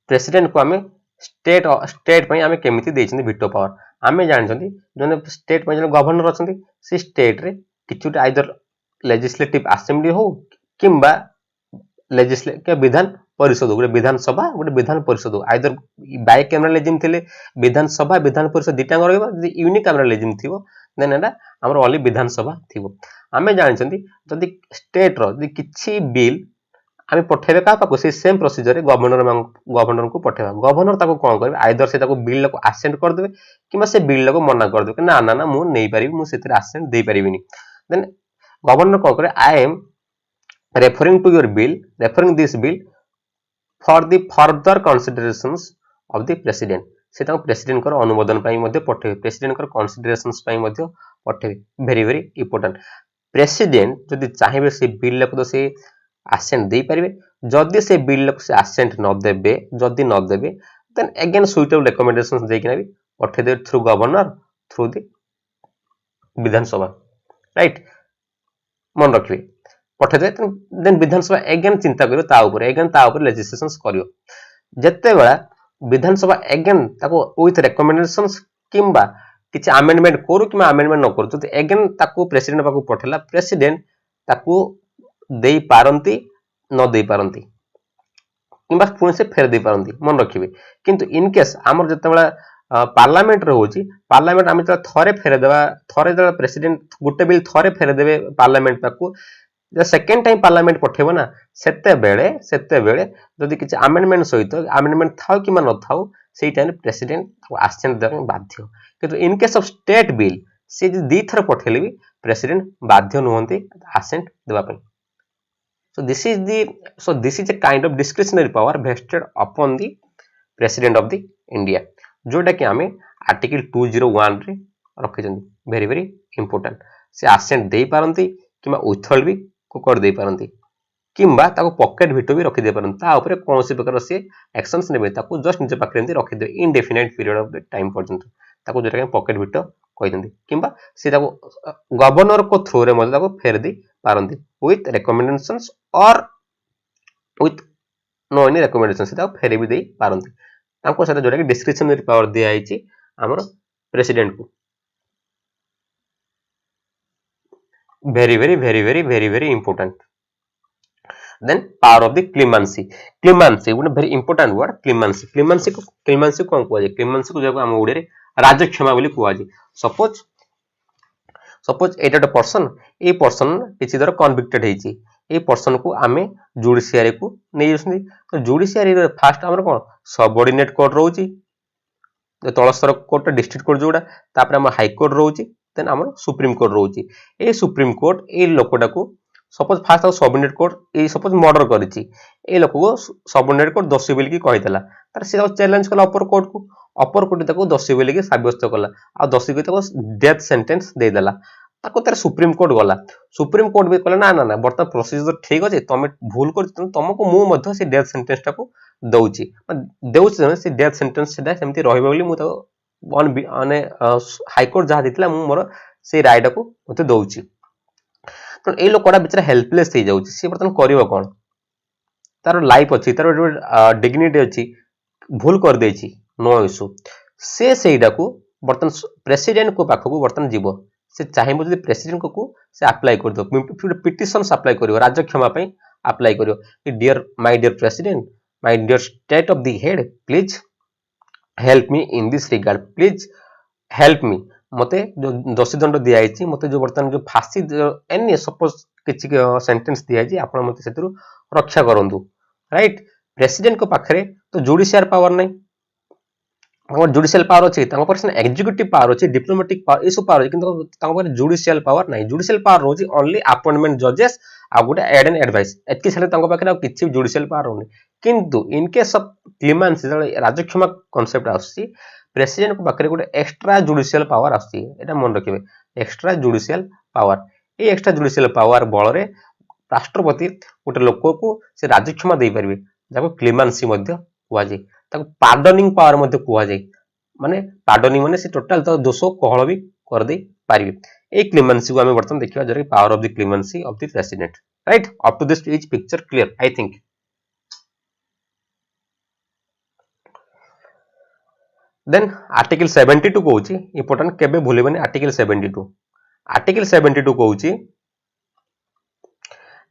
प्रेसिडेंट को हमें स्टेट पई हमें केमिति देइछन वीटो पावर हमें जानछन जने स्टेट पई जने गवर्नर अछन से स्टेट रे किछुटा आइदर लेजिस्लेटिव असेंबली हो किंबा लेजिस्लेटिव विधान परिषद गोटे विधानसभा गोटे विधान परिषद आइदर बाइकैमरालिज्म थिले विधानसभा विधान परिषद दिटा रहइबा जदि यूनिकैमरालिज्म थिबो देन एटा हमर ओनली विधानसभा थिबो आमे जानछन्ती जदि स्टेट रो जदि किछि बिल आमे पठेबे का पाको से सेम प्रोसीजर रे गवर्नर को पठेबा गवर्नर ताको कोन करबे आइदर से ताको बिल को असेंट कर देबे किबा से बिल को मना कर देबे ना ना ना मु नै पारिबी मु सेतिर असेंट दे पारिबिनी देन गवर्नर कोन करे I am referring to your bill referring this bill for the further considerations of the president से ताको प्रेसिडेंट कर अनुमोदन पई मध्ये पठेबे प्रेसिडेंट कर कंसीडरेशंस पई मध्ये पठेबे वेरी इंपोर्टेंट प्रेसिडेंट जदि चाहिबे से बिल को से असेंट दे पारिबे जदि से बिल को से असेंट न देबे जदि न देबे देन अगेन सुइटेबल रिकमेंडेशंस देकिना भी पठे दे through governor through the Vidhan Sabha right मन रखिबे पठे दे देन विधानसभा अगेन चिंता करियो ता ऊपर लेजिस्लेशंस करियो जत्ते बेला विधानसभा अगेन ताको विथ रिकमेंडेशंस किंबा किछि अमेंडमेंट करू किमा अमेंडमेंट न करू तो अगेन ताको प्रेसिडेंट पाको पठेला प्रेसिडेंट ताको देई पारंती न देई पारंती किंबा पुଣି से फेर देई पारंती मन रखिबे किंतु इन केस हमर जत्ते बेला पार्लियामेंट रे होची पार्लियामेंट हम थरे फेर देबा थरे जला प्रेसिडेंट गुटे बिल थरे फेर देबे पार्लियामेंट ताको ज सेकंड टाइम पार्लियामेंट पठेबो ना सेते बेले जदि किछि अमेंडमेंट सहित अमेंडमेंट थाउ कि न थाउ सेही टाइम प्रेसिडेंट असेंट देबे बाध्य किंतु in case of state bill से दी थर पठेले भी प्रेसिडेंट बाध्य नहंती असेंट देबा पई so this is a kind of discretionary power vested upon the president of the India जोटा कि हमें आर्टिकल 201 रे रखिछन वेरी इंपोर्टेंट से असेंट देई पारंती किमा विथहोल्ड भी को कर दे पारंती किंबा ताको पॉकेट वीटो भी रखि दे पारंती ता ऊपर कोनोसी प्रकार से एक्शंस नेबे ताको जस्ट निजे पाखरे रखि दे indefinite period of the time पर्यंत ताको जेटा पॉकेट वीटो कहि दंती किंबा से ताको गवर्नर को थ्रू रे मते ताको फेर दे पारंती विथ रिकमेंडेशंस और विथ नो एनी रिकमेंडेशन से ताको फेर भी दे पारंती ताको सेटा जोटा कि डिस्क्रिप्शनरी पावर दिया आइछि हमर प्रेसिडेंट को very important then power of the clemency one very important word clemency कोन को जे clemency को जको हम ओडे रे राजक्षमा बोली को जे suppose Etah person a person किछि दर कन्विक्टेड हेछि ए पर्सन को आमे जुडिशियरी को नै जसनी तो जुडिशियरी रे फर्स्ट हमर कोन सबऑर्डिनेट कोर्ट रहउची तळ स्तर कोर्ट डिस्ट्रिक्ट कोर्ट जोडा तापर हम हाई कोर्ट रहउची देन हमर सुप्रीम कोर्ट रहउची ए सुप्रीम कोर्ट ए लोकटा को सपोज फास्ट सबऑर्डिनेट कोर्ट ए सपोज मर्डर करिछि ए लोक को सबऑर्डिनेट कोर्ट दोषी बोली की कहितला तार से चैलेंज कला अपर कोर्ट ताको दोषी बोली की साब्यस्त कला आ दोषी को ताको डेथ सेंटेंस दे देला ताको तार सुप्रीम कोर्ट गला सुप्रीम कोर्ट भी कहला ना ना ना वर्तमान प्रोसीजर ठीक अछि तमे भूल कर तुमको मु मध्ये से डेथ सेंटेंस ताको दउची से डेथ सेंटेंस सेटा सेमति रहइबो बोली मु ताको माने हाई कोर्ट जहा दितला मु मोर से राइट को मते दउची तो ए लोकड़ा बेचारा हेल्पलेस हो जाउची से बर्तन करिवो कोन तार लाइफ अछि तार डिग्निटी अछि भूल कर देछि नो इशू से सेइडा को बर्तन प्रेसिडेंट को पाखो बर्तन जीवो से चाहिबो जदि प्रेसिडेंट को से अप्लाई कर दो पिटिशंस अप्लाई करिवो राज्य क्षमा पई अप्लाई करिवो कि dear my dear president my dear state of the head please help me in this regard please help me मते जो दोषी दंड दिया आइछि मते जो बर्तन जो फांसी एनी सपोज किछि सेंटेंस दिया आइछि आपण मते सेतरु रक्षा करंदु राइट प्रेसिडेंट को पाखरे तो जुडिशियल पावर नै जुडिशियल पावर अच्छी एग्जीक्यूटिव पावर अच्छी डिप्लोमेटिक पावर ये सब पावर अच्छी किंतु जुडिशियल पावर नहीं जुडिशियल पावर रोज ओनली अपॉइंटमेंट जजेस आ गोटे एड एंड एडवाइस एतकी छाड़े पाखे किसी जुडिशियल पावर होनी किंतु इन केस ऑफ क्लीमेंस राजक्षमा कॉन्सेप्ट आसी प्रेसिडेंट पाखे गोटे एक्स्ट्रा जुडिशियल पावर आसी मन रखिए एक्स्ट्रा जुडिशियल पावर ये एक्स्ट्रा जुडिशियल पावर बल राष्ट्रपति गोटे लोक को से राजक्षमा दे पारे जहाँ क्लीमेंसी कहुए पार्डनिंग पावर कहुए माने पार्डनिंग माने से टोटल तो दोष कोहल भी कर दे पारिबे ए क्लीमेंसी को हमें बर्तमान देखिबा जरे power of the clemency of the president right up to this is picture clear I think then article 72 कहूची इंपोर्टेंट केबे भूलिबेनी आर्टिकल 72 कहूची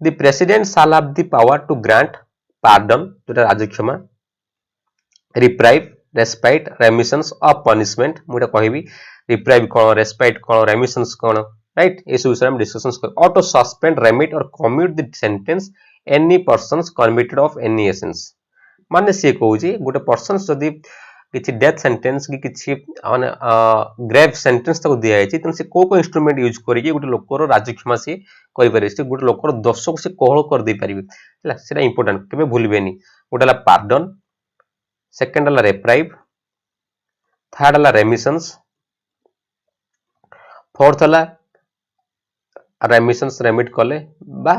the president shall have the power to grant pardon जोटा राजक्षमा reprieve respite remissions of punishment मुझे कहबी रिप्राइव कौन रेस्पाइट कौन रेमिशंस कौन राइट ये सब विषय में डिस्कशंस कर और टू सस्पेंड रेमिट और commute the sentence any persons convicted of any essence माने से कहूची गोटे पर्सन्स जदी किछि डेथ सेंटेंस की किछि माने ग्रेव सेंटेंस तक दिया जायछि तन से को इंस्ट्रूमेंट यूज करिके गोटे लोकर राज्यक्षमा से करि पारे से गोटे लोकर दोष को से कोहल कर दे पारिबे हला सेटा इंपोर्टेंट केबे भूलिबेनी गोटेला पार्डन सेकंड हला रेप्राइव थर्ड हला रेमिशंस फोर्थ हला रेमिशंस रेमिट कले बा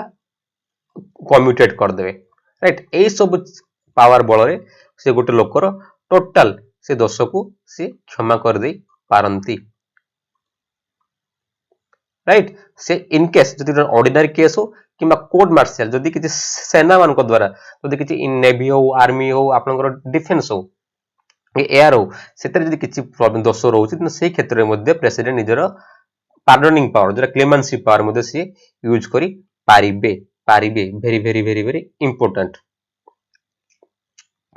कम्यूटेट कर देबे राइट ए सब पावर बल रे से गोटे लोकर टोटल से दोष को से क्षमा कर दे पारंती राइट से इन केस जदि ऑर्डिनरी केस हो किंबा कोर्ट मार्शल जदि किछि सेना मान को द्वारा जदि किछि इन नेवी हो आर्मी हो आपनकर डिफेंस हो एयर हो सेतर जदि किछि प्रॉब्लम दोष रहउछि त से क्षेत्र मध्ये प्रेसिडेंट निजर पार्डनिंग पावर जरा क्लेमेंसी पावर मध्ये से यूज करी पारिबे very very very very important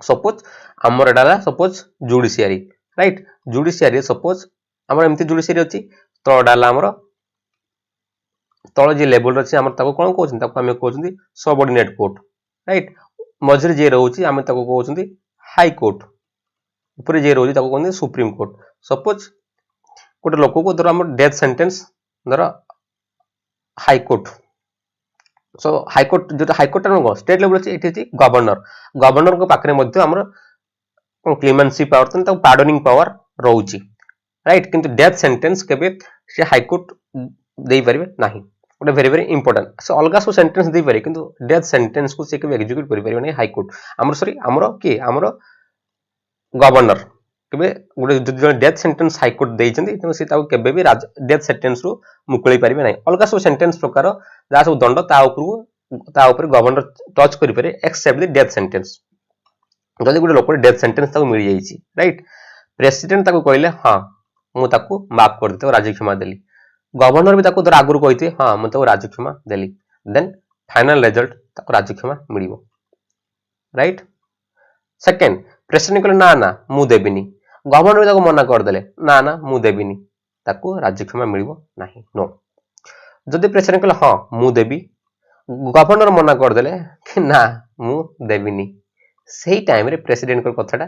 suppose हमर एडाला suppose judiciary right judiciary suppose हमर एमती जुडिशियरी अछि तो एडाला हमर तळ जे लेवल अछि हमर ताको कोन कहउछन ताको हमें कहउछन सबऑर्डिनेट कोर्ट राइट मझरे जे रहउछि हमें ताको कहउछन हाई कोर्ट ऊपर जे रहउछि ताको कहउछन सुप्रीम कोर्ट सपोज गोटे लोक को धर हमर डेथ सेंटेंस धर high court so high court जो हाई कोर्ट न स्टेट लेवल अछि एठी गवर्नर को पाखरे मध्ये हमर क्लेमेंसी पावर तन ताको पार्डनिंग पावर रहउछि राइट किंतु डेथ सेंटेंस केबे से हाई कोर्ट देई परिबे नाही गोटे वेरी वेरी इंपोर्टेंट से अलगा सो सेंटेंस देई पारे किंतु डेथ सेंटेंस को से केबे एग्जीक्यूट करि परिबे नाही हाई कोर्ट हमर सॉरी हमर के हमर गवर्नर केबे गोटे जदि डेथ सेंटेंस हाई कोर्ट देइछन्ती त से ताको केबे भी डेथ सेंटेंस रो मुकुळी परिबे नाही अलगा सो सेंटेंस प्रकार जा सब दंड ता ऊपर गवर्नर टच करि पारे एक्सेप्ट द डेथ सेंटेंस जदि गोटे लोक डेथ सेंटेंस ताको मिल जाइछि राइट प्रेसिडेंट ताको कहले हां मु ताको माफ कर देते राज्य क्षमा देली गवर्नर भी ताको आगुर कहते हां मु ताको राज्य क्षमा देली देन फाइनल रिजल्ट ताको राज्य क्षमा मिलिबो राइट सेकंड प्रेसिडेंट कहले ना ना मु देबिनी गवर्नर भी ताको मना कर देले ना ना मु देबिनी ताको राज्य क्षमा मिलिबो नाही नो जदि प्रेसिडेंट कहले हां मु देबी गवर्नर मना कर देले कि ना मु देबिनी सही टाइम रे प्रेसिडेंट को कथाटा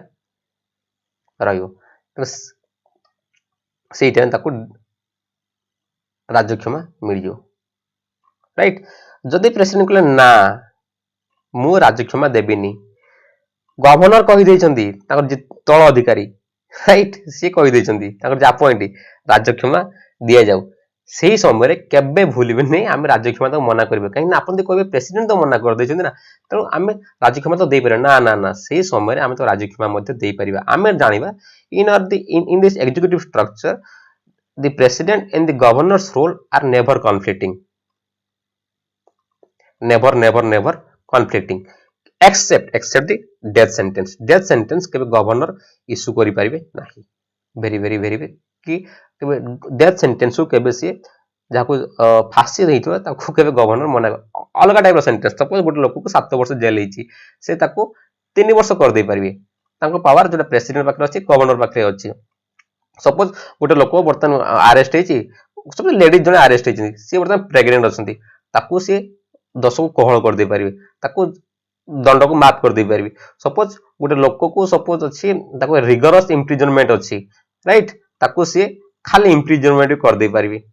रहियो सही टाइम ताको राज्य क्षमा मिल जो राइट जदि प्रेसिडेंट कहले ना मु राज्य क्षमा देबिनी गवर्नर कहि दैछन्ती ताकर तळ अधिकारी राइट से कहि दैछन्ती ताकर जे अपॉइंट राज्य क्षमा दिया जाऊ सही समय रे केबे भूलिबे नै हम राज्य क्षमा तो मना करबे कहीं ना अपन कहबे प्रेसिडेंट तो मना कर दैछन्ती ना तो हम राज्य क्षमा तो दे पारे ना ना ना सही समय रे हम तो राज्य क्षमा मध्ये दे परिबा हम जानिबा in this executive structure the president and the governor's role are never conflicting never conflicting except the death sentence केबे गवर्नर इशू करि परिबे नाही वेरी वेरी वेरी कि केबे डेथ सेंटेंस को केबे से जाको फांसी रहितो ताको केबे गवर्नर मना अलग टाइप सेंटेंस सपोज गोटे लोक को 7 वर्ष जेल हिची से ताको 3 वर्ष कर दे परिबे ताको पावर जोटा प्रेसिडेंट पाखरे अछि गवर्नर पाखरे अछि सपोज गोटे लोक बर्तन अरेस्ट हेची सब लेडीज जने अरेस्ट हेची सी बर्तन प्रेग्नेंट अछंती ताको से 10 को कोहळ कर दे परिबे ताको दंड को माफ कर दे पारिबी सपोज गोटे लोक को सपोज अछि ताको रिगरस इम्प्रिजनमेंट अछि राइट ताको से खाली इम्प्रिजनमेंट कर दे पारिबी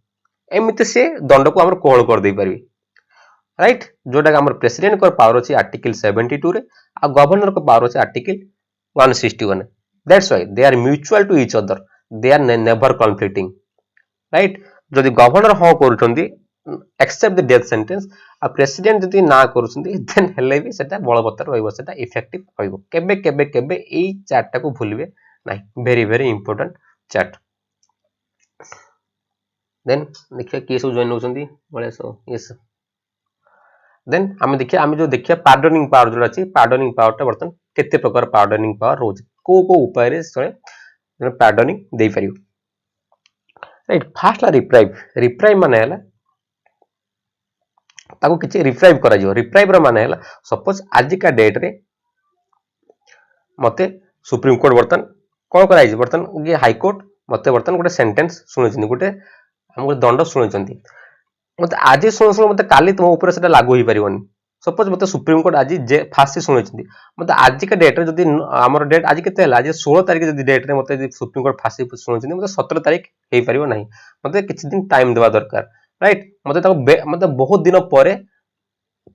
एमिति से दंड को हमर कोहल कर दे पारिबी राइट जोटा हमर प्रेसिडेंट को पावर अछि आर्टिकल 72 रे आ गवर्नर को पावर अछि article 161 that's why they are mutual to each other they are never conflicting right जदि गवर्नर हाँ करूछंती एक्सेप्ट द डेथ सेंटेंस आ प्रेसिडेंट जदि ना करूछंती देन हेले भी सेटा बलवत्तर रहइबो सेटा इफेक्टिव रहइबो केबे केबे केबे एई चार्ट को भूलिबे नाही very very important chart then देखिए किए सब जॉइन होछंती बळे सो यस देन हम जो देखिए पार्डनिंग पावर जो अछि पार्डनिंग पावर ता बर्तन केते प्रकार पार्डनिंग पावर रोज को उपाय रे सळे पार्डनिंग देई परियो राइट फास्ट ला रिप्राइव माने हला ताको किछि रिप्राइव करा जो रिप्राइव रो माने हला सपोज आज का डेट रे मते सुप्रीम कोर्ट बर्तन कोन कराइ छै बर्तन ये हाई कोर्ट मते बर्तन गोटे सेंटेंस सुनै गोटे हम दंड सुनै मत आज शुणु मत काली तुम ऊपर से लागू हो पारिबनी सपोज मत सुप्रीम कोर्ट आज फास्ट शुणी मत आज का डेट जदि आमर डेट आज के आज 16 तारिख जदि डेट रे मत सुप्रीम कोर्ट फास्ट शुणी मत 17 तारिख हो पारिबो नाही मत किछि दिन टाइम देवा दरकार राइट मत मत बहुत दिन पर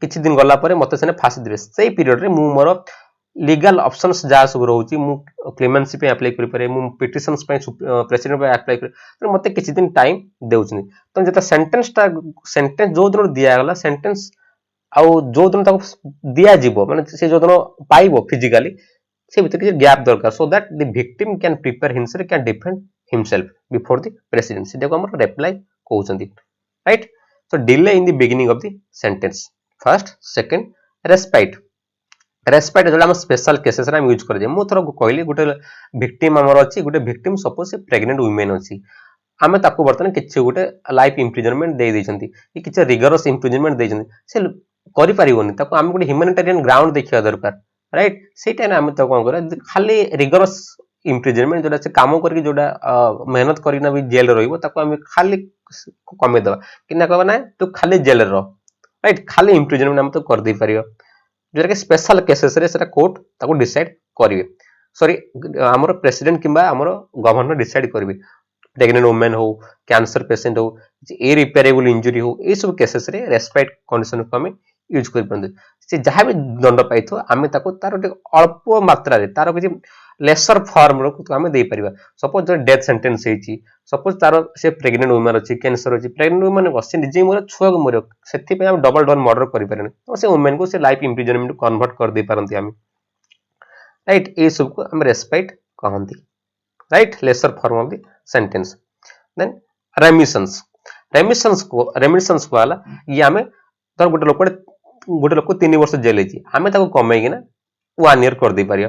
किछि दिन गला पर मत सेने फास्ट देबे सेही पीरियड रे मु मोर लीगल ऑप्शंस जा सब रहउची मु क्लेमेंसी पे अप्लाई करि पारे मु पिटिशंस पे प्रेसिडेंट पे अप्लाई करि तो मते किछि दिन टाइम देउछनी तो जेता सेंटेंस जो दिन दिया गला सेंटेंस आउ जो दिन ताको दिया जीवो माने से जो दिन पाइबो फिजिकली से भीतर किछि गैप दरकार so that the victim can prepare himself can defend himself before the president से देखो हमर रिप्लाई कहउछंती right so delay in the beginning of the sentence first second respect जो स्पेशल केसेस रे हम यूज कर जे मु थरो कहली गोटे विक्टिम हमर अछि गोटे विक्टिम सपोज से प्रेग्नेंट वुमेन अछि आमे ताको बर्तन किछि गोटे लाइफ इम्प्रिजनमेंट दे दैछंती कि किछि रिगरस इम्प्रिजनमेंट दैछंती से करि परिबोनी ताको आमे गोटे ह्यूमैनिटेरियन ग्राउंड देखिया दरकार राइट सेटा ना आमे तो कोन करे खाली रिगरस इम्प्रिजनमेंट जोटा से काम करके जोटा मेहनत करिना भी जेल रहइबो ताको आमे खाली कमे दबा कि ना कहबा ना तो खाली जेल रह राइट खाली इम्प्रिजनमेंट आमे तो कर दे परियो जोटा के स्पेशल केसेस रे सेटा कोर्ट ताको डिसाइड करिवे सॉरी हमर प्रेसिडेंट किबा हमर गवर्नर डिसाइड करिवे प्रेग्नेंट वुमेन हो कैंसर पेशेंट हो इरिपेयरेबल इंजुरी हो ए सब केसेस रे रेस्पेक्ट कंडीशन को हमें यूज कर परंतु से जहां भी दंड पाइथो हमें ताको तार अल्प मात्रा रे तार किछि लेसर फॉर्म रो हमें दे परिबा सपोज जो डेथ सेंटेंस हेची सपोज तार से प्रेग्नेंट वुमेन अछि कैंसर अछि प्रेग्नेंट वुमेन वसे निजे मोर छुआ को मोर सेति पे हम डबल डबल मर्डर करि परने तो से वुमेन को से लाइफ इम्प्रिजनमेंट कन्वर्ट कर दे परंती हम राइट ए सब को हम रेस्पेक्ट कहंती right lesser form of the sentence then remissions को वाला ये हमें तर गोटे लोक 3 वर्ष जेल हेची हमें ताको कमे कि ना 1 ईयर कर दे परिया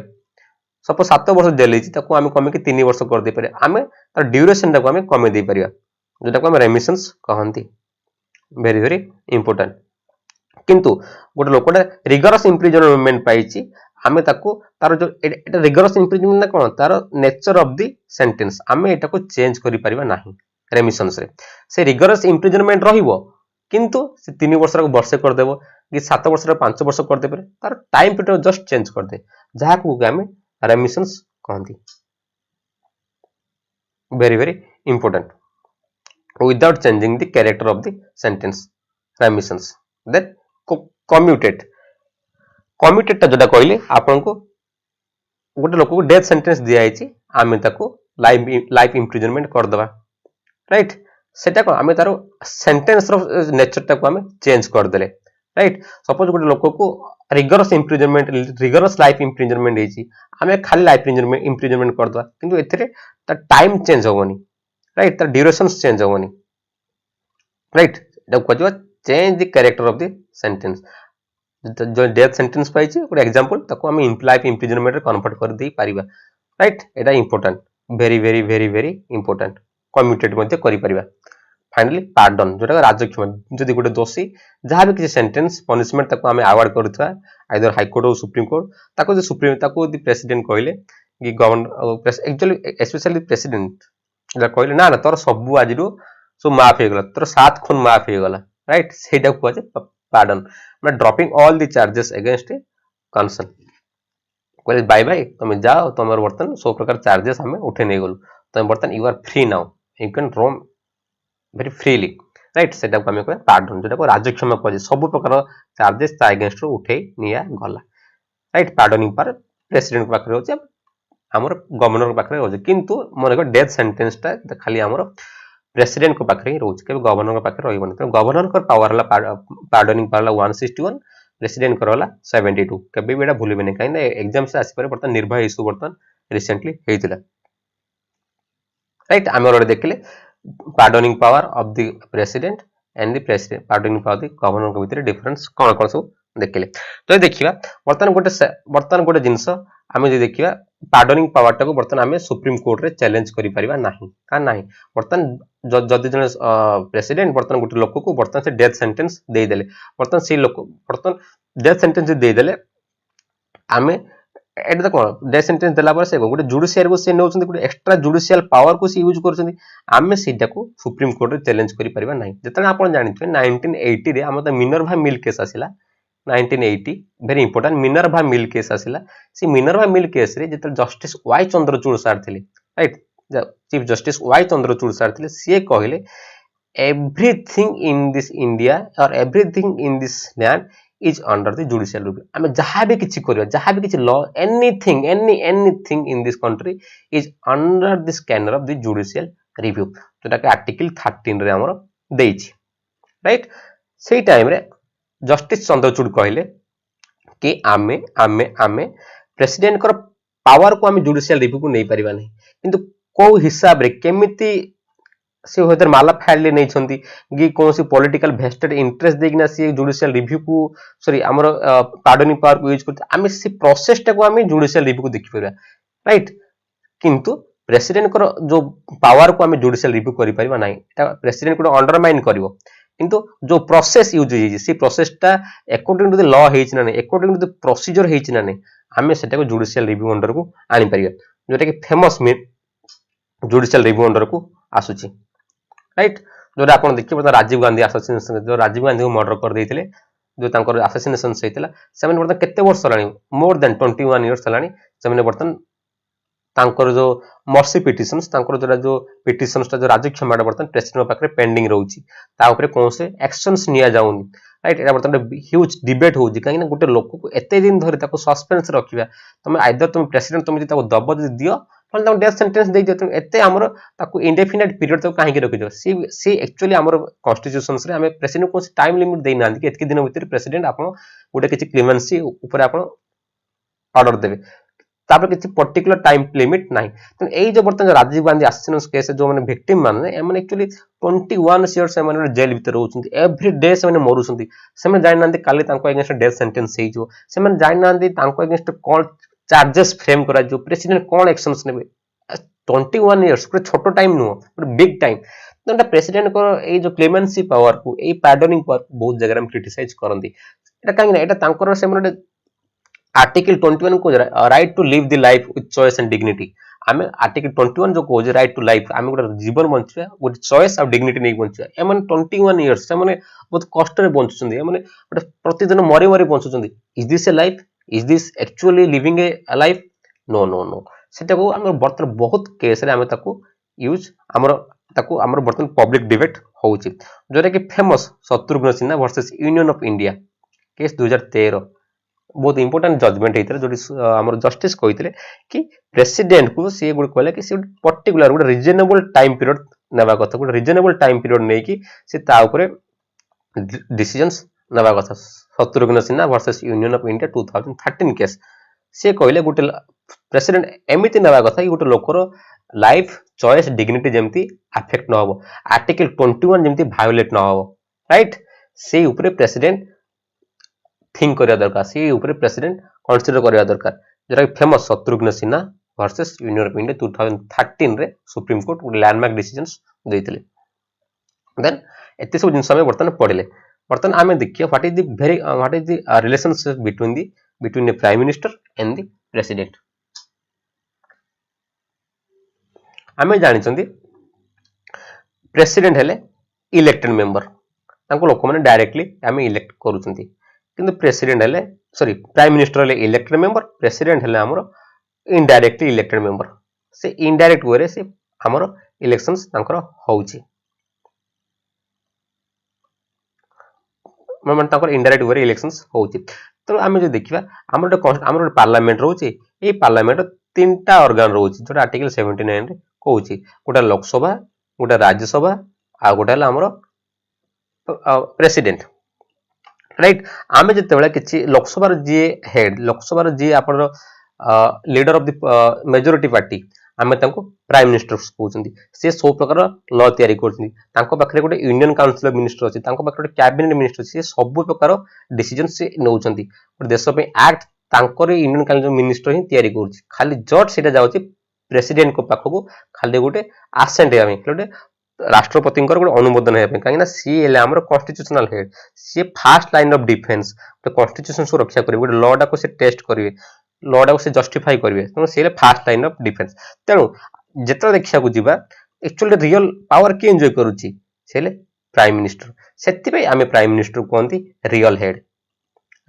सपोज 7 वर्ष जेल हेची ताको हमें कमे कि 3 वर्ष कर दे परिया हमें तर ड्यूरेशन ताको हमें कमे दे परिया जेटा को हम रेमिशंस कहंती वेरी वेरी इंपोर्टेंट किंतु गोटे लोकटा रिगरस इम्प्रिजनमेंट पाइची हमें ताको तार जो एटा रिगरस इम्प्रिजनमेंट ना कोन तार नेचर ऑफ द सेंटेंस हमें एटा को चेंज करि परिबा नाही रेमिशंस रे से रिगरस इम्प्रिजनमेंट रहिबो किंतु से 3 वर्ष को वर्ष कर देबो कि 7 वर्ष 5 वर्ष कर दे पारे तार टाइम पीरियड जस्ट चेंज कर दे जहा को हमें रेमिशंस कहंती very very important without changing the character of the sentence remissions then commuted ता जोटा कहले आपन को गोटे लोक को डेथ सेंटेंस दिया आइछि आमे ताको लाइफ इम्प्रिजनमेंट कर दबा राइट सेटा को आमे तारो सेंटेंस रो नेचर ता को आमे चेंज कर देले राइट सपोज गोटे लोक को रिगरस लाइफ इम्प्रिजनमेंट हेछि आमे खाली लाइफ इम्प्रिजनमेंट कर दबा किंतु एथिरे ता टाइम चेंज होवनी राइट ता ड्यूरेशंस चेंज होवनी राइट एटा को change the character of the sentence जो डेथ सेंटेंस पाइछि गोटे एग्जांपल ताको हम लाइफ इम्प्रिजनमेंट रे कन्वर्ट कर दे पारिबा राइट एटा important very very very very important commuted मध्ये करि पारिबा फाइनली पार्डन जोटा राजक्षमा जदि गोटे दोषी जहां भी किसी सेंटेंस पनिशमेंट ताको हम अवार्ड करथवा आइदर हाई कोर्ट और सुप्रीम कोर्ट ताको जे सुप्रीम ताको द प्रेसिडेंट कहले कि गवर्नर एक्चुअली स्पेशली प्रेसिडेंट ला कहले ना ना तोर सब आजिरो सो माफ हे गला तोर 7 खून माफ हे गला राइट सेटा को पार्डन मैं dropping all the charges against concern कहले बाय बाय तुम जाओ तुम बर्तन सब प्रकार चार्जेस आम उठे नहीं गलु तुम बर्तन you are free now you can roam very freely right से आम कह पार्डन जो राजक्षमा कह सब प्रकार चार्जेस अगेंस्ट उठे निया गला राइट पार्डनिंग पावर प्रेसिडेंट पाखे रोचे आमर गवर्नर पाखे रोचे किंतु मन डेथ सेंटेंसटा खाली आमर प्रेसिडेंट पाखे ही रोचे केवल गवर्नर पाखे रही governor power pardoning power 161 president कर 72 केबे भी भूलिबे नहीं कहीं एग्जाम से आसपारे बर्तमान निर्भया इश्यू बर्तमान रिसेंटली होता राइट आम देखिले pardoning power of the president and the president pardoning power the governor के भीतर डिफरेंस कौन कौन सब देखिले तो देखिबा बर्तमान गोटे जिनस आम जो देखिबा पार्डनिंग पावर टाको बर्तमान आम सुप्रीम कोर्ट रे चैलेंज करि परिबा नाही का नाही बर्तमान जदि जने प्रेसिडेंट बर्तमान गोटे लोक को बर्तमान से डेथ सेंटेंस दे देले बर्तमान से लोक बर्तमान डेथ सेंटेंस दे देले आम एट द कौन डेथ सेंटेंस देला पर से गोटे जुडिशियल को से नौचंदी गोटे एक्स्ट्रा जुडिशियल पावर को से यूज करचंदी आमे सीटा को सुप्रीम कोर्ट रे चैलेंज करि परिबा नाही जतने आपण जानिथि 1980 रे हम त मिनर्भा मिल केस आसिला 1980 very important Minerva mill case आसिला से मिनर्भा मिल केस रे जत जस्टिस वाई चंद्रचूड़ सर थिले right chief justice Y Chandrachud sir थिले से कहले एवरीथिंग इन दिस इंडिया और everything in this land is under the judicial review आम जहाँ भी किसी करिया जहाँ भी किसी law anything in this country is under the scanner of the judicial review जोटा कि आर्टिकल 13 रे हमर देछि राइट सेही टाइम रे जस्टिस चंद्रचूड़ कहले कि आमे आमे आमे प्रेसिडेंट कर पावर को आम जुडिशियल रिव्यू को नहीं परिबा नहीं किंतु को हिसाब रे केमिति से होदर माला फाइल नहीं छंती कि कौन सी पॉलिटिकल वेस्टेड इंटरेस्ट देखना सी जुडिशियल रिव्यू को सॉरी हमर पार्डनिंग पावर को यूज करते आम से प्रोसेस टा को आम जुडिशियल रिव्यू को देखि परबा राइट किंतु प्रेसिडेंट कर जो पावर को आम जुडिशियल रिव्यू करि परिबा नाही प्रेसिडेंट को अंडरमाइन करिवो किंतु जो प्रोसेस यूज होई सी प्रोसेसटा अकॉर्डिंग टू द लॉ हेच ना नहीं अकॉर्डिंग टू द प्रोसीजर हेच ना नहीं आम सेटा को जुडिशियल रिव्यू अंडर को आनी परिबा जोटा कि फेमस जुडिशियल रिव्यू अंडर को आसुची राइट जो आप देखिए राजीव गांधी आसासिनेशन जो राजीव गांधी को मर्डर कर देते जो तांकर आसासिनेशन होता से बर्तमान केते वर्ष Holani more than 21 years Holani से बर्तमान तांकर जो मर्सी पिटिशंस तांकर जो पिटिशंस जो राज्य क्षमा बर्तमान प्रेसिडेंट पाखे पेंडिंग रोची ता ऊपर कौन से एक्शंस निया जाउनी राइट एटा बर्तमान ह्यूज डिबेट होउची कहीं गोटे लोक को एते दिन धरि ताको सस्पेंस रखिबा तुम आइदर तुम प्रेसिडेंट तुम जदि ताको दब दियो डेथ सेंटेंस दे दियो एते हमर ताको इंडेफिनिट पीरियड तो काहे रखि दियो सी एक्चुअली हमर कॉन्स्टिट्यूशंस रे हमें प्रेसिडेंट को टाइम लिमिट देना नांदी कि एतके दिन भीतर प्रेसिडेंट आपन गोटे किछि क्लेमेंसी ऊपर आपन ऑर्डर देबे तापर किछि पर्टिकुलर टाइम लिमिट नाही तो एई जो बर्तन राजीव गांधी असासिनेशन केस जो माने विक्टिम माने एमन एक्चुअली 21 इयर्स एमन जेल भीतर रहउछंती एवरी डे से माने मरुछंती से माने जानि नांदी काली तांको अगेंस्ट डेथ सेंटेंस हेइ जो से माने जानि नांदी तांको अगेंस्ट कोन चार्जेस फ्रेम करा जो प्रेसिडेंट कौन एक्शंस नेबे 21 इयर्स पूरा छोटो टाइम नुह पूरा बिग टाइम तो प्रेसिडेंट को ए जो क्लेमेंसी पावर को ए पार्डनिंग पावर को बहुत जगह में क्रिटिसाइज करंती एटा काहे ना एटा तांकर से माने आर्टिकल 21 को right to live the life with choice and dignity आमे आर्टिकल 21 जो को राइट टू लाइफ आमे गोटे जीवन बंचबा गोटे चॉइस और डिग्निटी नहीं बंचबा एमन 21 इयर्स से माने बहुत कष्ट रे बंचुचंदी माने गोटे प्रतिदिन मरी मरी बंचुचंदी is this a life is this actually living a life no no no सेटा को हम बर्तमान बहुत केस रे हम ताको यूज हमर ताको हमर बर्तमान पब्लिक डिबेट होउची जोरा कि famous Shatrughan Sinha versus union of India case 2013 बहुत इंपोर्टेंट जजमेंट हेतरे जोडी हमर जस्टिस कहितले कि प्रेसिडेंट को से गुड कहले कि से particular good reasonable time period नेबा कथा गुड रीजनेबल टाइम पीरियड नै कि से ता ऊपर डिसीजंस नेबा कथा Shatrughan Sinha versus union of India 2013 case से कहले गुटे प्रेसिडेंट एमिति नेबा कथा कि गुटे लोकर लाइफ चॉइस डिग्निटी जेमती अफेक्ट न हो आर्टिकल 21 जेमती वायोलेट न हो राइट से ऊपर प्रेसिडेंट थिंक करिया दरकार से ऊपर प्रेसिडेंट कंसीडर करिया दरकार जरा famous Shatrughan Sinha versus union of India 2013 रे सुप्रीम कोर्ट गुटे लैंडमार्क डिसीजंस देथिले देन एते सब जिंस हम बर्तन पढिले बर्तन आमे देखिए what is the relationship between the prime minister and the president आमे जानि छथि प्रेसिडेंट हेले इलेक्टेड मेंबर तांको लोक माने डायरेक्टली आमे इलेक्ट करू छथि किंतु प्रेसिडेंट हेले सॉरी प्राइम मिनिस्टर हेले इलेक्टेड मेंबर, प्रेसिडेंट हेले हमर इनडायरेक्टली इलेक्टेड मेंबर। से इनडायरेक्ट वे रे से हमर इलेक्शंस तांकर होउची, मतलब तांकर इनडायरेक्ट वे रे इलेक्शंस होउची। तो आमे जो देखिबा हमर पार्लियामेंट रहउची, ए पार्लियामेंट तीनटा ऑर्गन रहउची जोटा आर्टिकल 79 रे कहउची, गोटा लोकसभा, गोटा राज्यसभा आ गोटा हमर प्रेसिडेंट, राइट। आमे जते बेला किछि लोकसभा जी हेड, लोकसभा जी आपन leader of the majority party, आमे तांको प्राइम मिनिस्टर कहउछंती। से सब प्रकार लॉ तयारी करछंती, तांको पाखरे गोटे यूनियन काउंसिल मिनिस्टर अछि, तांको पाखरे गोटे कैबिनेट मिनिस्टर अछि, से सब प्रकार डिसीजन से नउछंती। गोटे देश पे एक्ट तांकर यूनियन काउंसिल मिनिस्टर ही तयारी करछि, खाली जज सेटा जाउछि प्रेसिडेंट को पाखको, खाली गोटे आसेंट हेबे, गोटे राष्ट्रपति गोटे अनुमोदन हेबे, काहे ना सी हेले हमर कॉन्स्टिट्यूशनल हेड, सी फास्ट लाइन ऑफ डिफेंस, तो कॉन्स्टिट्यूशन को रक्षा करिवे, गोटे लॉ डा को से टेस्ट करिवे, लॉ डा को से जस्टिफाई करिवे, तो से फास्ट लाइन ऑफ डिफेंस। तेणु जेतरा देखिया को जिबा एक्चुअली रियल पावर के एन्जॉय करूची, सेले प्राइम मिनिस्टर। सेति पे आमे प्राइम मिनिस्टर कोंती real head,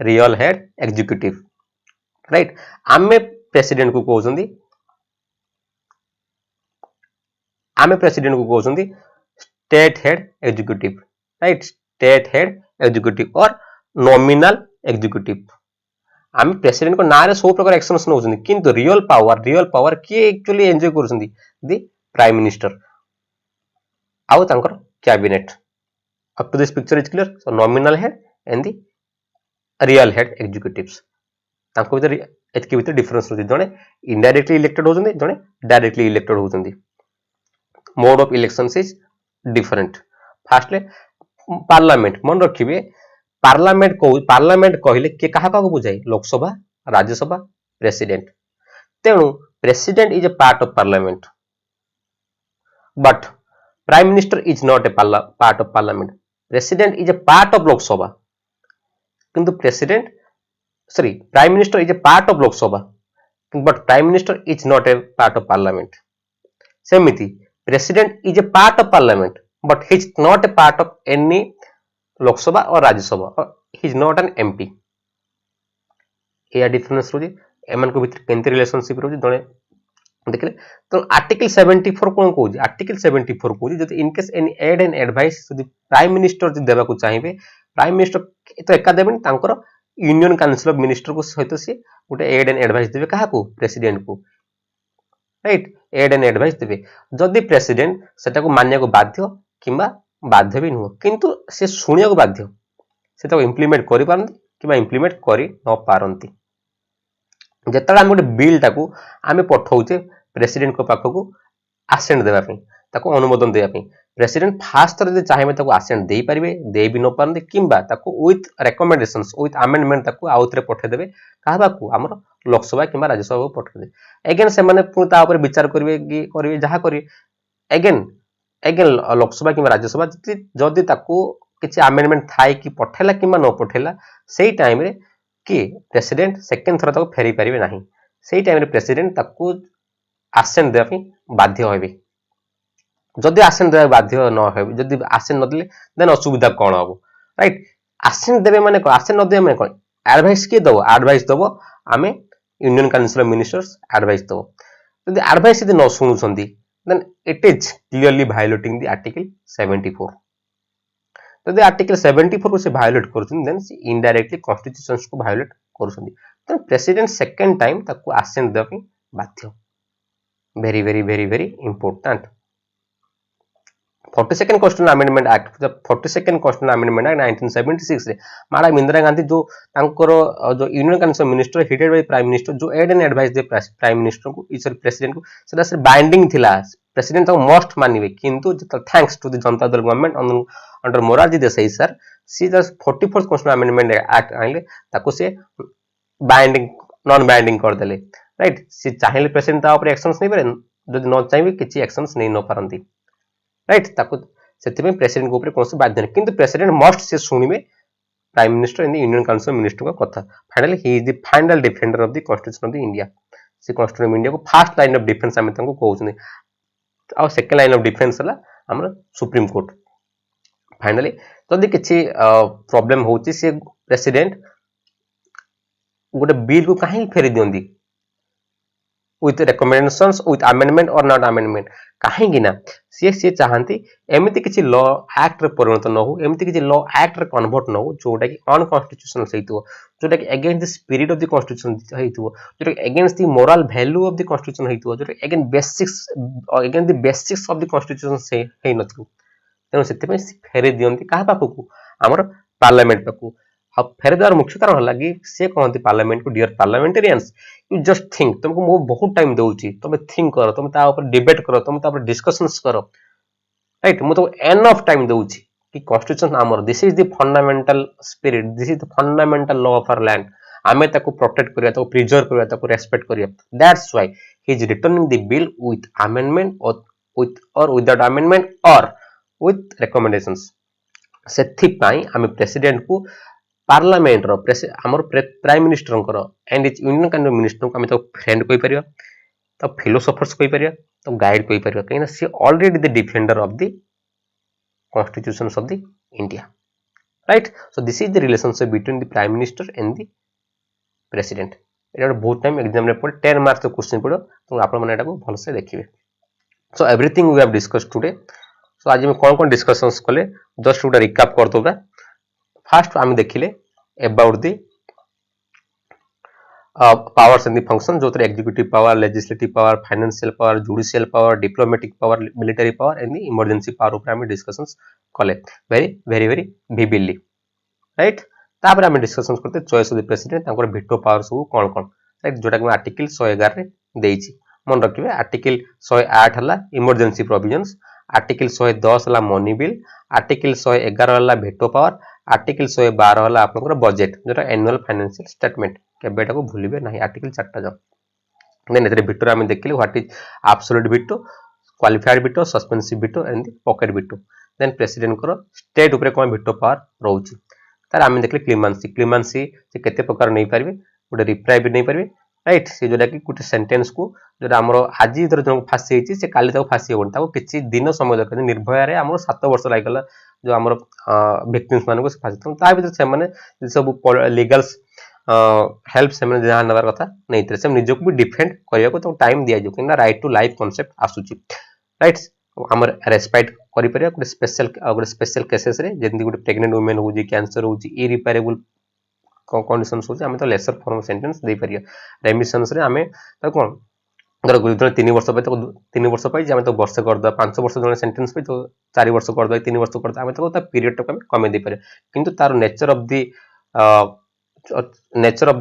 real head executive, right. आमे प्रेसिडेंट को कहउछंती, आमे प्रेसिडेंट को कहउछंती state head executive, right, state head executive और नॉमिनल एग्जीक्यूटिव। आमे प्रेसिडेंट को नारे सब प्रकार एक्शंस नउछंती, किंतु रियल पावर के एक्चुअली एन्जॉय करूछंती, दी प्राइम मिनिस्टर आउ तांकर cabinet. Up to this picture is clear. So nominal head and the real head executives, तांको भीतर एतके भीतर डिफरेंस होती, जने इनडायरेक्टली इलेक्टेड होछंती, जने डायरेक्टली इलेक्टेड होछंती। Mode of elections is different. Fastly parliament मन रखिबे, पार्लियामेंट कहले के काहा का बुझाई, लोकसभा, राज्यसभा, प्रेसिडेंट। तेणु president is a part of parliament, but prime minister is not a part of parliament. President is a part of Lok Sabha, किंतु president sorry prime minister is a part of Lok Sabha, but prime minister is not a part of parliament. सेमिति president is a part of parliament, but he is not a part of any Lok Sabha और राज्यसभा, और he is not an MP. ये डिफरेंस रोजी, एमन को भीतर केंती रिलेशनशिप रोजी जने देखले। तो आर्टिकल 74 कोन कहउजी, आर्टिकल 74 कहउजी जदि in case any ad and advice जदि प्राइम मिनिस्टर जदि देबा को चाहिबे, प्राइम मिनिस्टर तो एका देबेन, तांकर यूनियन काउंसिल ऑफ मिनिस्टर को सहित से गोटे एड एंड एडवाइस देबे, काहा को, प्रेसिडेंट को, राइट, एड एंड एडवाइस देबे। जदि प्रेसिडेंट सेटा को मानिया को बाध्य किंबा बाध्य भी नुह, किंतु से सुनिया को बाध्य, से तो इंप्लीमेंट करि पारंती किंबा इंप्लीमेंट करि न पारंती। जेतला हम गोटे बिल टाकू आमे पठाउचे प्रेसिडेंट को पाखको आसेंट देबा पे, ताको अनुमोदन देबा पे, प्रेसिडेंट फास्ट रे चाहेबे ताको आसेंट देई परिबे, देई भी न पारंती, किंबा ताको विथ रिकमेंडेशंस विथ अमेंडमेंट ताको आउतरे पठे देबे, काहाबाकू हमर लोकसभा किंबा राज्यसभा को पठे दे। अगेन से माने पुनी ता ऊपर विचार करिवे कि करिवे जहा करिवे, अगेन लोकसभा किंबा राज्यसभा जदि ताको किछि अमेंडमेंट थाई कि पठेला किंबा न पठेला, सेही टाइम रे कि प्रेसिडेंट सेकेंड थर ताको फेरी परिबे नाही, सेही टाइम रे प्रेसिडेंट ताको आसेंट देबा पे बाध्य होबे। जदि आसेंट देबा बाध्य न होबे, जदि आसेंट न देले देन असुविधा कोन हबो, राइट। आसेंट देबे माने को, आसेंट न देबे माने कोन, एडवाइस के दबो, एडवाइस दबो आमे union council of ministers advice दबो। जदि एडवाइस यदि न सुनुछंती, then it is clearly violating the article 74। जदि आर्टिकल 74 को से वायोलेट करछन, देन से इनडायरेक्टली कॉन्स्टिट्यूशंस को वायोलेट करछन, तो प्रेसिडेंट सेकंड टाइम ताको आसेंट देबा पे बाध्य। Very very very very important. 42nd constitutional amendment act, जब 42nd कॉन्स्टिट्यूशनल अमेंडमेंट एक्ट 1976 रे मैडम इंदिरा गांधी जो तांकर जो union council minister headed by prime minister जो एड एंड एडवाइस दे प्राइम मिनिस्टर को, इस प्रेसिडेंट को, सेटा से बाइंडिंग थिला, प्रेसिडेंट तो मस्ट मानिबे, किंतु thanks to the Janata Dal government under Morarji Desai sir, see the 44th constitutional amendment act आइले, ताको से बाइंडिंग नॉन बाइंडिंग कर देले, राइट। सी चाहेले प्रेसिडेंट ता ऊपर एक्शंस नै पारे, जदि न चाहिबे किछि एक्शंस नै न पारंती, राइट। ताको सेति में प्रेसिडेंट को ऊपर कोनसे बाध्य नै, किंतु प्रेसिडेंट मस्ट से सुनिबे prime minister in the union council minister का कथा। Finally he is the final defender of the constitution of the India. से कॉन्स्टिट्यूशन ऑफ इंडिया को फर्स्ट लाइन ऑफ डिफेंस हम तंको कहउछन, आ सेकंड लाइन ऑफ डिफेंस हला हमर सुप्रीम कोर्ट। फाइनली जदि किछि प्रॉब्लम होउची, से प्रेसिडेंट गोटे बिल को कहीं फेरी दियंती with recommendations with amendment or not amendment कहीं ना सी चाहती एमती किसी लॉ एक्ट रे परिणत न हो एमती किसी लॉ एक्ट रे कन्वर्ट न हो जोटा कि अनकन्स्टिट्यूशनल सहितो जोटा कि against the spirit of the constitution हेइतो जोटा कि against the moral value of the constitution हेइतो जोटा against the basics of the constitution से हेइ नथु तेणु से फेरे दियंती कहा पाखु हमर पार्लियामेंट पाखु अब फेरे द्वार मुख्य कारण है कि से कहते पार्लियामेंट को dear parliamentarians you just think तुमको मो बहुत टाइम दूची तुम थिंक करो तुम ता ऊपर डिबेट करो तुम ता ऊपर डिस्कशंस करो राइट मु तो एनफ टाइम दूची कि कॉन्स्टिट्यूशन आमर this is the fundamental spirit this is the fundamental law of our land आमे ताको प्रोटेक्ट करिया ताको प्रिजर्व करिया ताको रेस्पेक्ट करिया that's why he is returning the bill with amendment और विदाउट अमेंडमेंट और विथ रिकमेंडेशंस सेथि पई आमे प्रेसिडेंट को पार्लियामेंट रो हमर prime minister and is union cabinet minister को आमे तो फ्रेंड कोइ परियो तो फिलोसोफर्स कोइ परियो तो गाइड कोइ परियो कहीं सी already the defender of the constitutions of the India right so this is the relationship between the prime minister and the president एटा बहुत टाइम एग्जाम रे पड़े 10 मार्क्स तो क्वेश्चन पड़ो तो आपण माने एटा को भल से देखिबे सो everything we have discussed today so आज हम कोन डिस्कशंस कले जस्ट गोटे रिकैप कर दोबा फर्स्ट आम देखिले about the powers and the function जो executive power legislative power financial power judicial power diplomatic power military power and the emergency power ऊपर आम डिस्कशंस कले very very very vividly right तापर आम डिस्कशंस करते चॉइस ऑफ द प्रेसिडेंट तांकर वीटो पावर सब कोन कोन राइट जोटा कि आर्टिकल 111 रे देइछि मन रखिबे आर्टिकल 108 हला इमरजेंसी प्रोविजंस आर्टिकल 110 हला मनी बिल आर्टिकल 111 हला वीटो पावर आर्टिकल 112 हला आपनकर बजेट जोटा एनुअल फाइनेंशियल स्टेटमेंट केबेटा को भूलिबे नाही आर्टिकल 4टा जो देन एतरे वीटो हम देखिले what is absolute veto qualified veto suspensive veto and the pocket veto then president को स्टेट ऊपर कोन वीटो पावर रहउची तार हम देखिले क्लेमेंसी से केते प्रकार नै परबे गोटे रिप्लाई भी नै परबे राइट से जोटा कि गोटे सेंटेंस को जोटा हमर आज इधर जो फांसी होईची से काली ताको फांसी होबन ताको किछि दिन समय दरकार निर्भया रे हमर 7 वर्ष लागला जो हमर विक्टिम्स मानको से फांसी ता भीतर से माने सब लीगल्स हेल्प से माने जहां नवर कथा नै तरे से निजको भी डिफेंड करिया को तो टाइम दिया जो कि राइट टू लाइफ कांसेप्ट आसुची राइट हमर रेस्पेक्ट करि परिया गोटे स्पेशल केसेस रे जेंति गोटे प्रेग्नेंट वुमेन हो जी कैंसर हो जी इरिपेरेबल कंडीशंस हो हम तो लेसर फॉर्म सेंटेंस दे परिया रेमिशंस रे हमें तो कोन अगर गुरुद्वारा 3 वर्ष पे तो 3 वर्ष पे हम तो वर्ष कर द 5 वर्ष जने सेंटेंस पे तो 4 वर्ष कर द 3 वर्ष कर द हम तो पीरियड तो कमे दे पारे किंतु तार नेचर ऑफ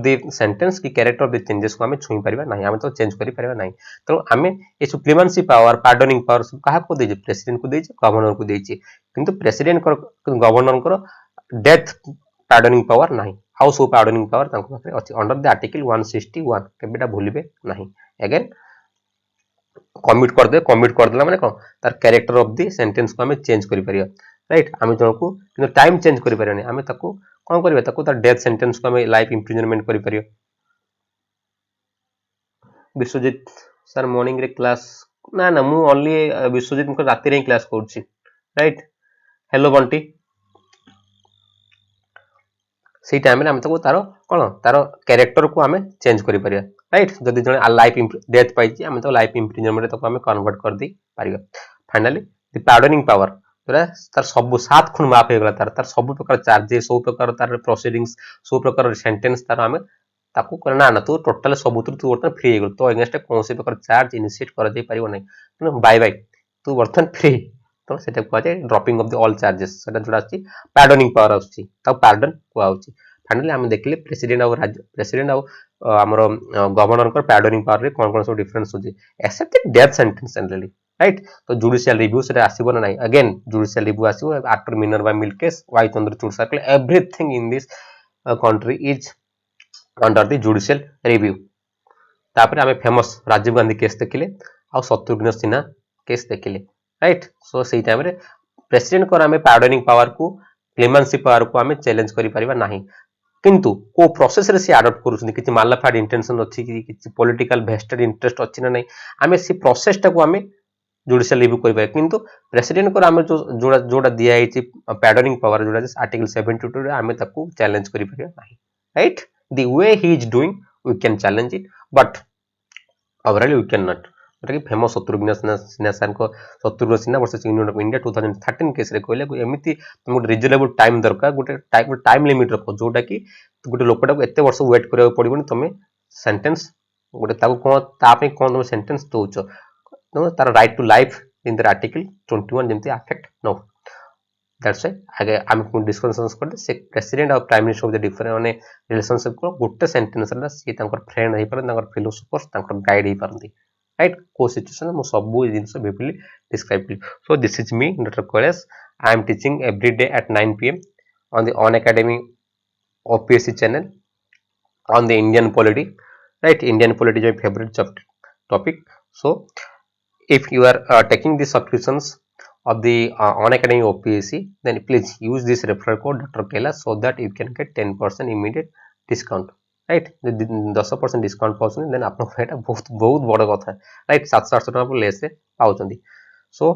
द सेंटेंस की कैरेक्टर ऑफ द चेंजेस को हमें छुई परिबा नहीं हम तो चेंज करि परिबा नहीं तो हमें ये सुप्रीमेंसी पावर पार्डनिंग पावर सब कहा को देजे प्रेसिडेंट को देजे गवर्नर को देजे किंतु प्रेसिडेंट को गवर्नर को डेथ पार्डनिंग पावर नहीं हाउस ऑफ पार्डनिंग पावर तांको पाखरे अछि अंडर द आर्टिकल 161 केबेटा भूलिबे नहीं अगेन कमिट कर देला माने कोन तार कैरेक्टर ऑफ द सेंटेंस को हमें चेंज करि परिया राइट हम जणको किंतु टाइम चेंज करि परिया नहीं हमें ताको कोन करबे ताको तार डेथ सेंटेंस को हमें लाइफ इंप्रिजनमेंट करि परिया विश्वजीत सर मॉर्निंग रे क्लास ना ना मु ओनली विश्वजीत को राति रे क्लास करछि राइट हेलो बंटी से टाइम में हम तो तार कौन तार कैरेक्टर को आम चेंज कर पारिया राइट जदि जने लाइफ डेथ पाई आम तो लाइफ इंप्रिजनमेंट तक आम कन्वर्ट कर दे पारिया फाइनली द पार्डनिंग पावर जोरा तार सब 7 खुण माफ हो गला तार सब प्रकार चार्जेस सब प्रकार तार प्रोसीडिंग्स सब प्रकार सेंटेंस तार आम ताको करना ना तो टोटल सब तू वर्तन फ्री हो गल तो अगेंस्ट कौन से प्रकार चार्ज इनिशिएट कर दे पारियो नै बाय बाय तू वर्तन फ्री तो सेटा को जाय dropping of the all charges सेटा जोड़ा अछि पार्डनिंग पावर अछि ता पार्डन को आउछि फाइनली हम देखले प्रेसिडेंट और हमर गवर्नर को पार्डनिंग पावर रे कोन कोन सब डिफरेंस होछि except death sentence generally right तो जुडिशियल रिव्यू सेटा आसीबो ना नहीं अगेन जुडिशियल रिव्यू आसीबो after Minerva mill case Y Chandrachud circle everything in this country is under the judicial review तापर हमें फेमस राजीव गांधी केस देखिले आ शत्रुघ्न सिन्हा केस देखिले राइट सो सेही टाइम रे प्रेसिडेंट को हमें पार्डनिंग पावर को क्लेमेंसी पावर को हमें चैलेंज करि परिबा नहीं किंतु को प्रोसेस रे से अडॉप्ट करूछन किछि मालाफाइड इंटेंशन अछि कि किछि पॉलिटिकल वेस्टेड इंटरेस्ट अछि ना नहीं हमें सी प्रोसेस टा को हमें जुडिशियल रिव्यू करि पाए किंतु प्रेसिडेंट को हमें जो जोड़ा दिया है पार्डनिंग पावर जोड़ा आर्टिकल 72 रे हमें ताको चैलेंज करि परिबा नहीं right the way he is doing we can challenge it, but overall we cannot. जोटा कि फेमस शत्रुघ्न सिन्हा सर को Shatrughan Sinha versus union of India 2013 case रे कहले एमती तुम गोटे रिजनेबल टाइम दरकार गोटे टाइम लिमिट रख जोटा कि गोटे लोकटा को एते वर्ष वेट करिया पड़िबनी तुम सेंटेंस गोटे ताको कोन तापे कोन तुम सेंटेंस दोछ नो तार right to life in the article 21 जेमती अफेक्ट नो दैट्स व्हाई आगे हम डिस्कशंस करते से प्रेसिडेंट और prime minister of the different माने रिलेशनशिप को गोटे सेंटेंस रे सी तांकर फ्रेंड हे पर तांकर फिलोसोफर्स तांकर गाइड हे परंती राइट को सिचुएशन मो सब जिंस विपुली डिस्क्राइब कली सो this is me doctor Kailash I am teaching every day at 9 pm on the Unacademy OPSC channel on the Indian Polity, right? Indian Polity is my favorite topic. So if you are taking the subscriptions of the Unacademy OPSC, then please use this referral code Dr. Kailash so that you can get 10% immediate discount. Right 10% discount पाउछन देन आपन एटा बहुत बहुत बड़ कथा राइट 700 टका लेस रे पाउछन so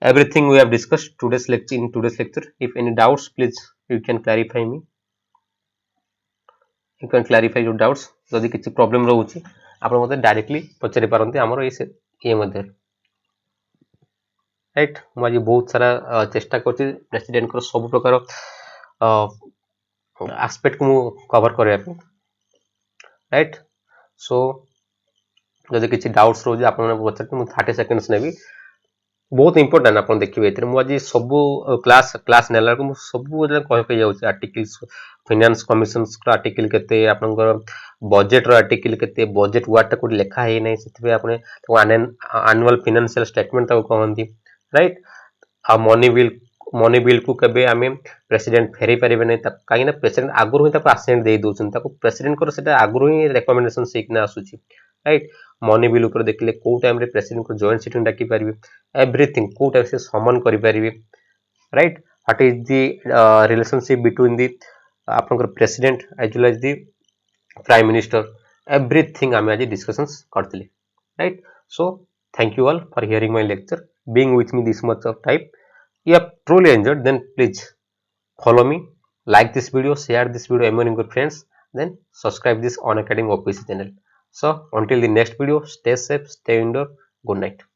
everything we have discussed today's lecture in today's lecture if any doubts please you can clarify me you can clarify your doubts जदि किछि प्रॉब्लम रहउछि आपन मते डायरेक्टली पचरि पारंती हमर ये मध्ये राइट म आज बहुत सारा चेष्टा करछि प्रेसिडेंट को सब प्रकार एस्पेक्ट को कवर करया पे राइट सो जदि किछि डाउट्स रोज आपन पचर मु 30 सेकंड्स नेबी बहुत इंपोर्टेंट आपन देखिबे एतिर मु आज सब क्लास नेला को सब कह के जाउछि आर्टिकल्स फाइनेंस कमिशंस का आर्टिकल केते आपन बजेट रो आर्टिकल केते बजेट वाट को लेखा हे नै सेतिबे आपन एनुअल फाइनेंशियल स्टेटमेंट ताको कहंती राइट आ मनी बिल को कबे आमे प्रेसिडेंट फेरी परिबे नै काई ना प्रेसिडेंट आगुर ही ताको असेंट दे दोछन ताको प्रेसिडेंट को सेटा आगुर ही रिकमेंडेशन सिकना आसुची राइट मनी बिल ऊपर देखले को टाइम रे प्रेसिडेंट को जॉइंट सिटिंग डाकी परिबे एवरीथिंग को टाइम से समन करि परिबे right what is the relationship between the आपनकर president as well as the prime minister everything आमे आज डिस्कशंस करथिले right so thank you all for hearing my lecture being with me this much of time you have truly enjoyed, then please follow me, like this video, share this video among your friends, then subscribe this Unacademy OPSC channel. So until the next video, stay safe, stay indoor, good night.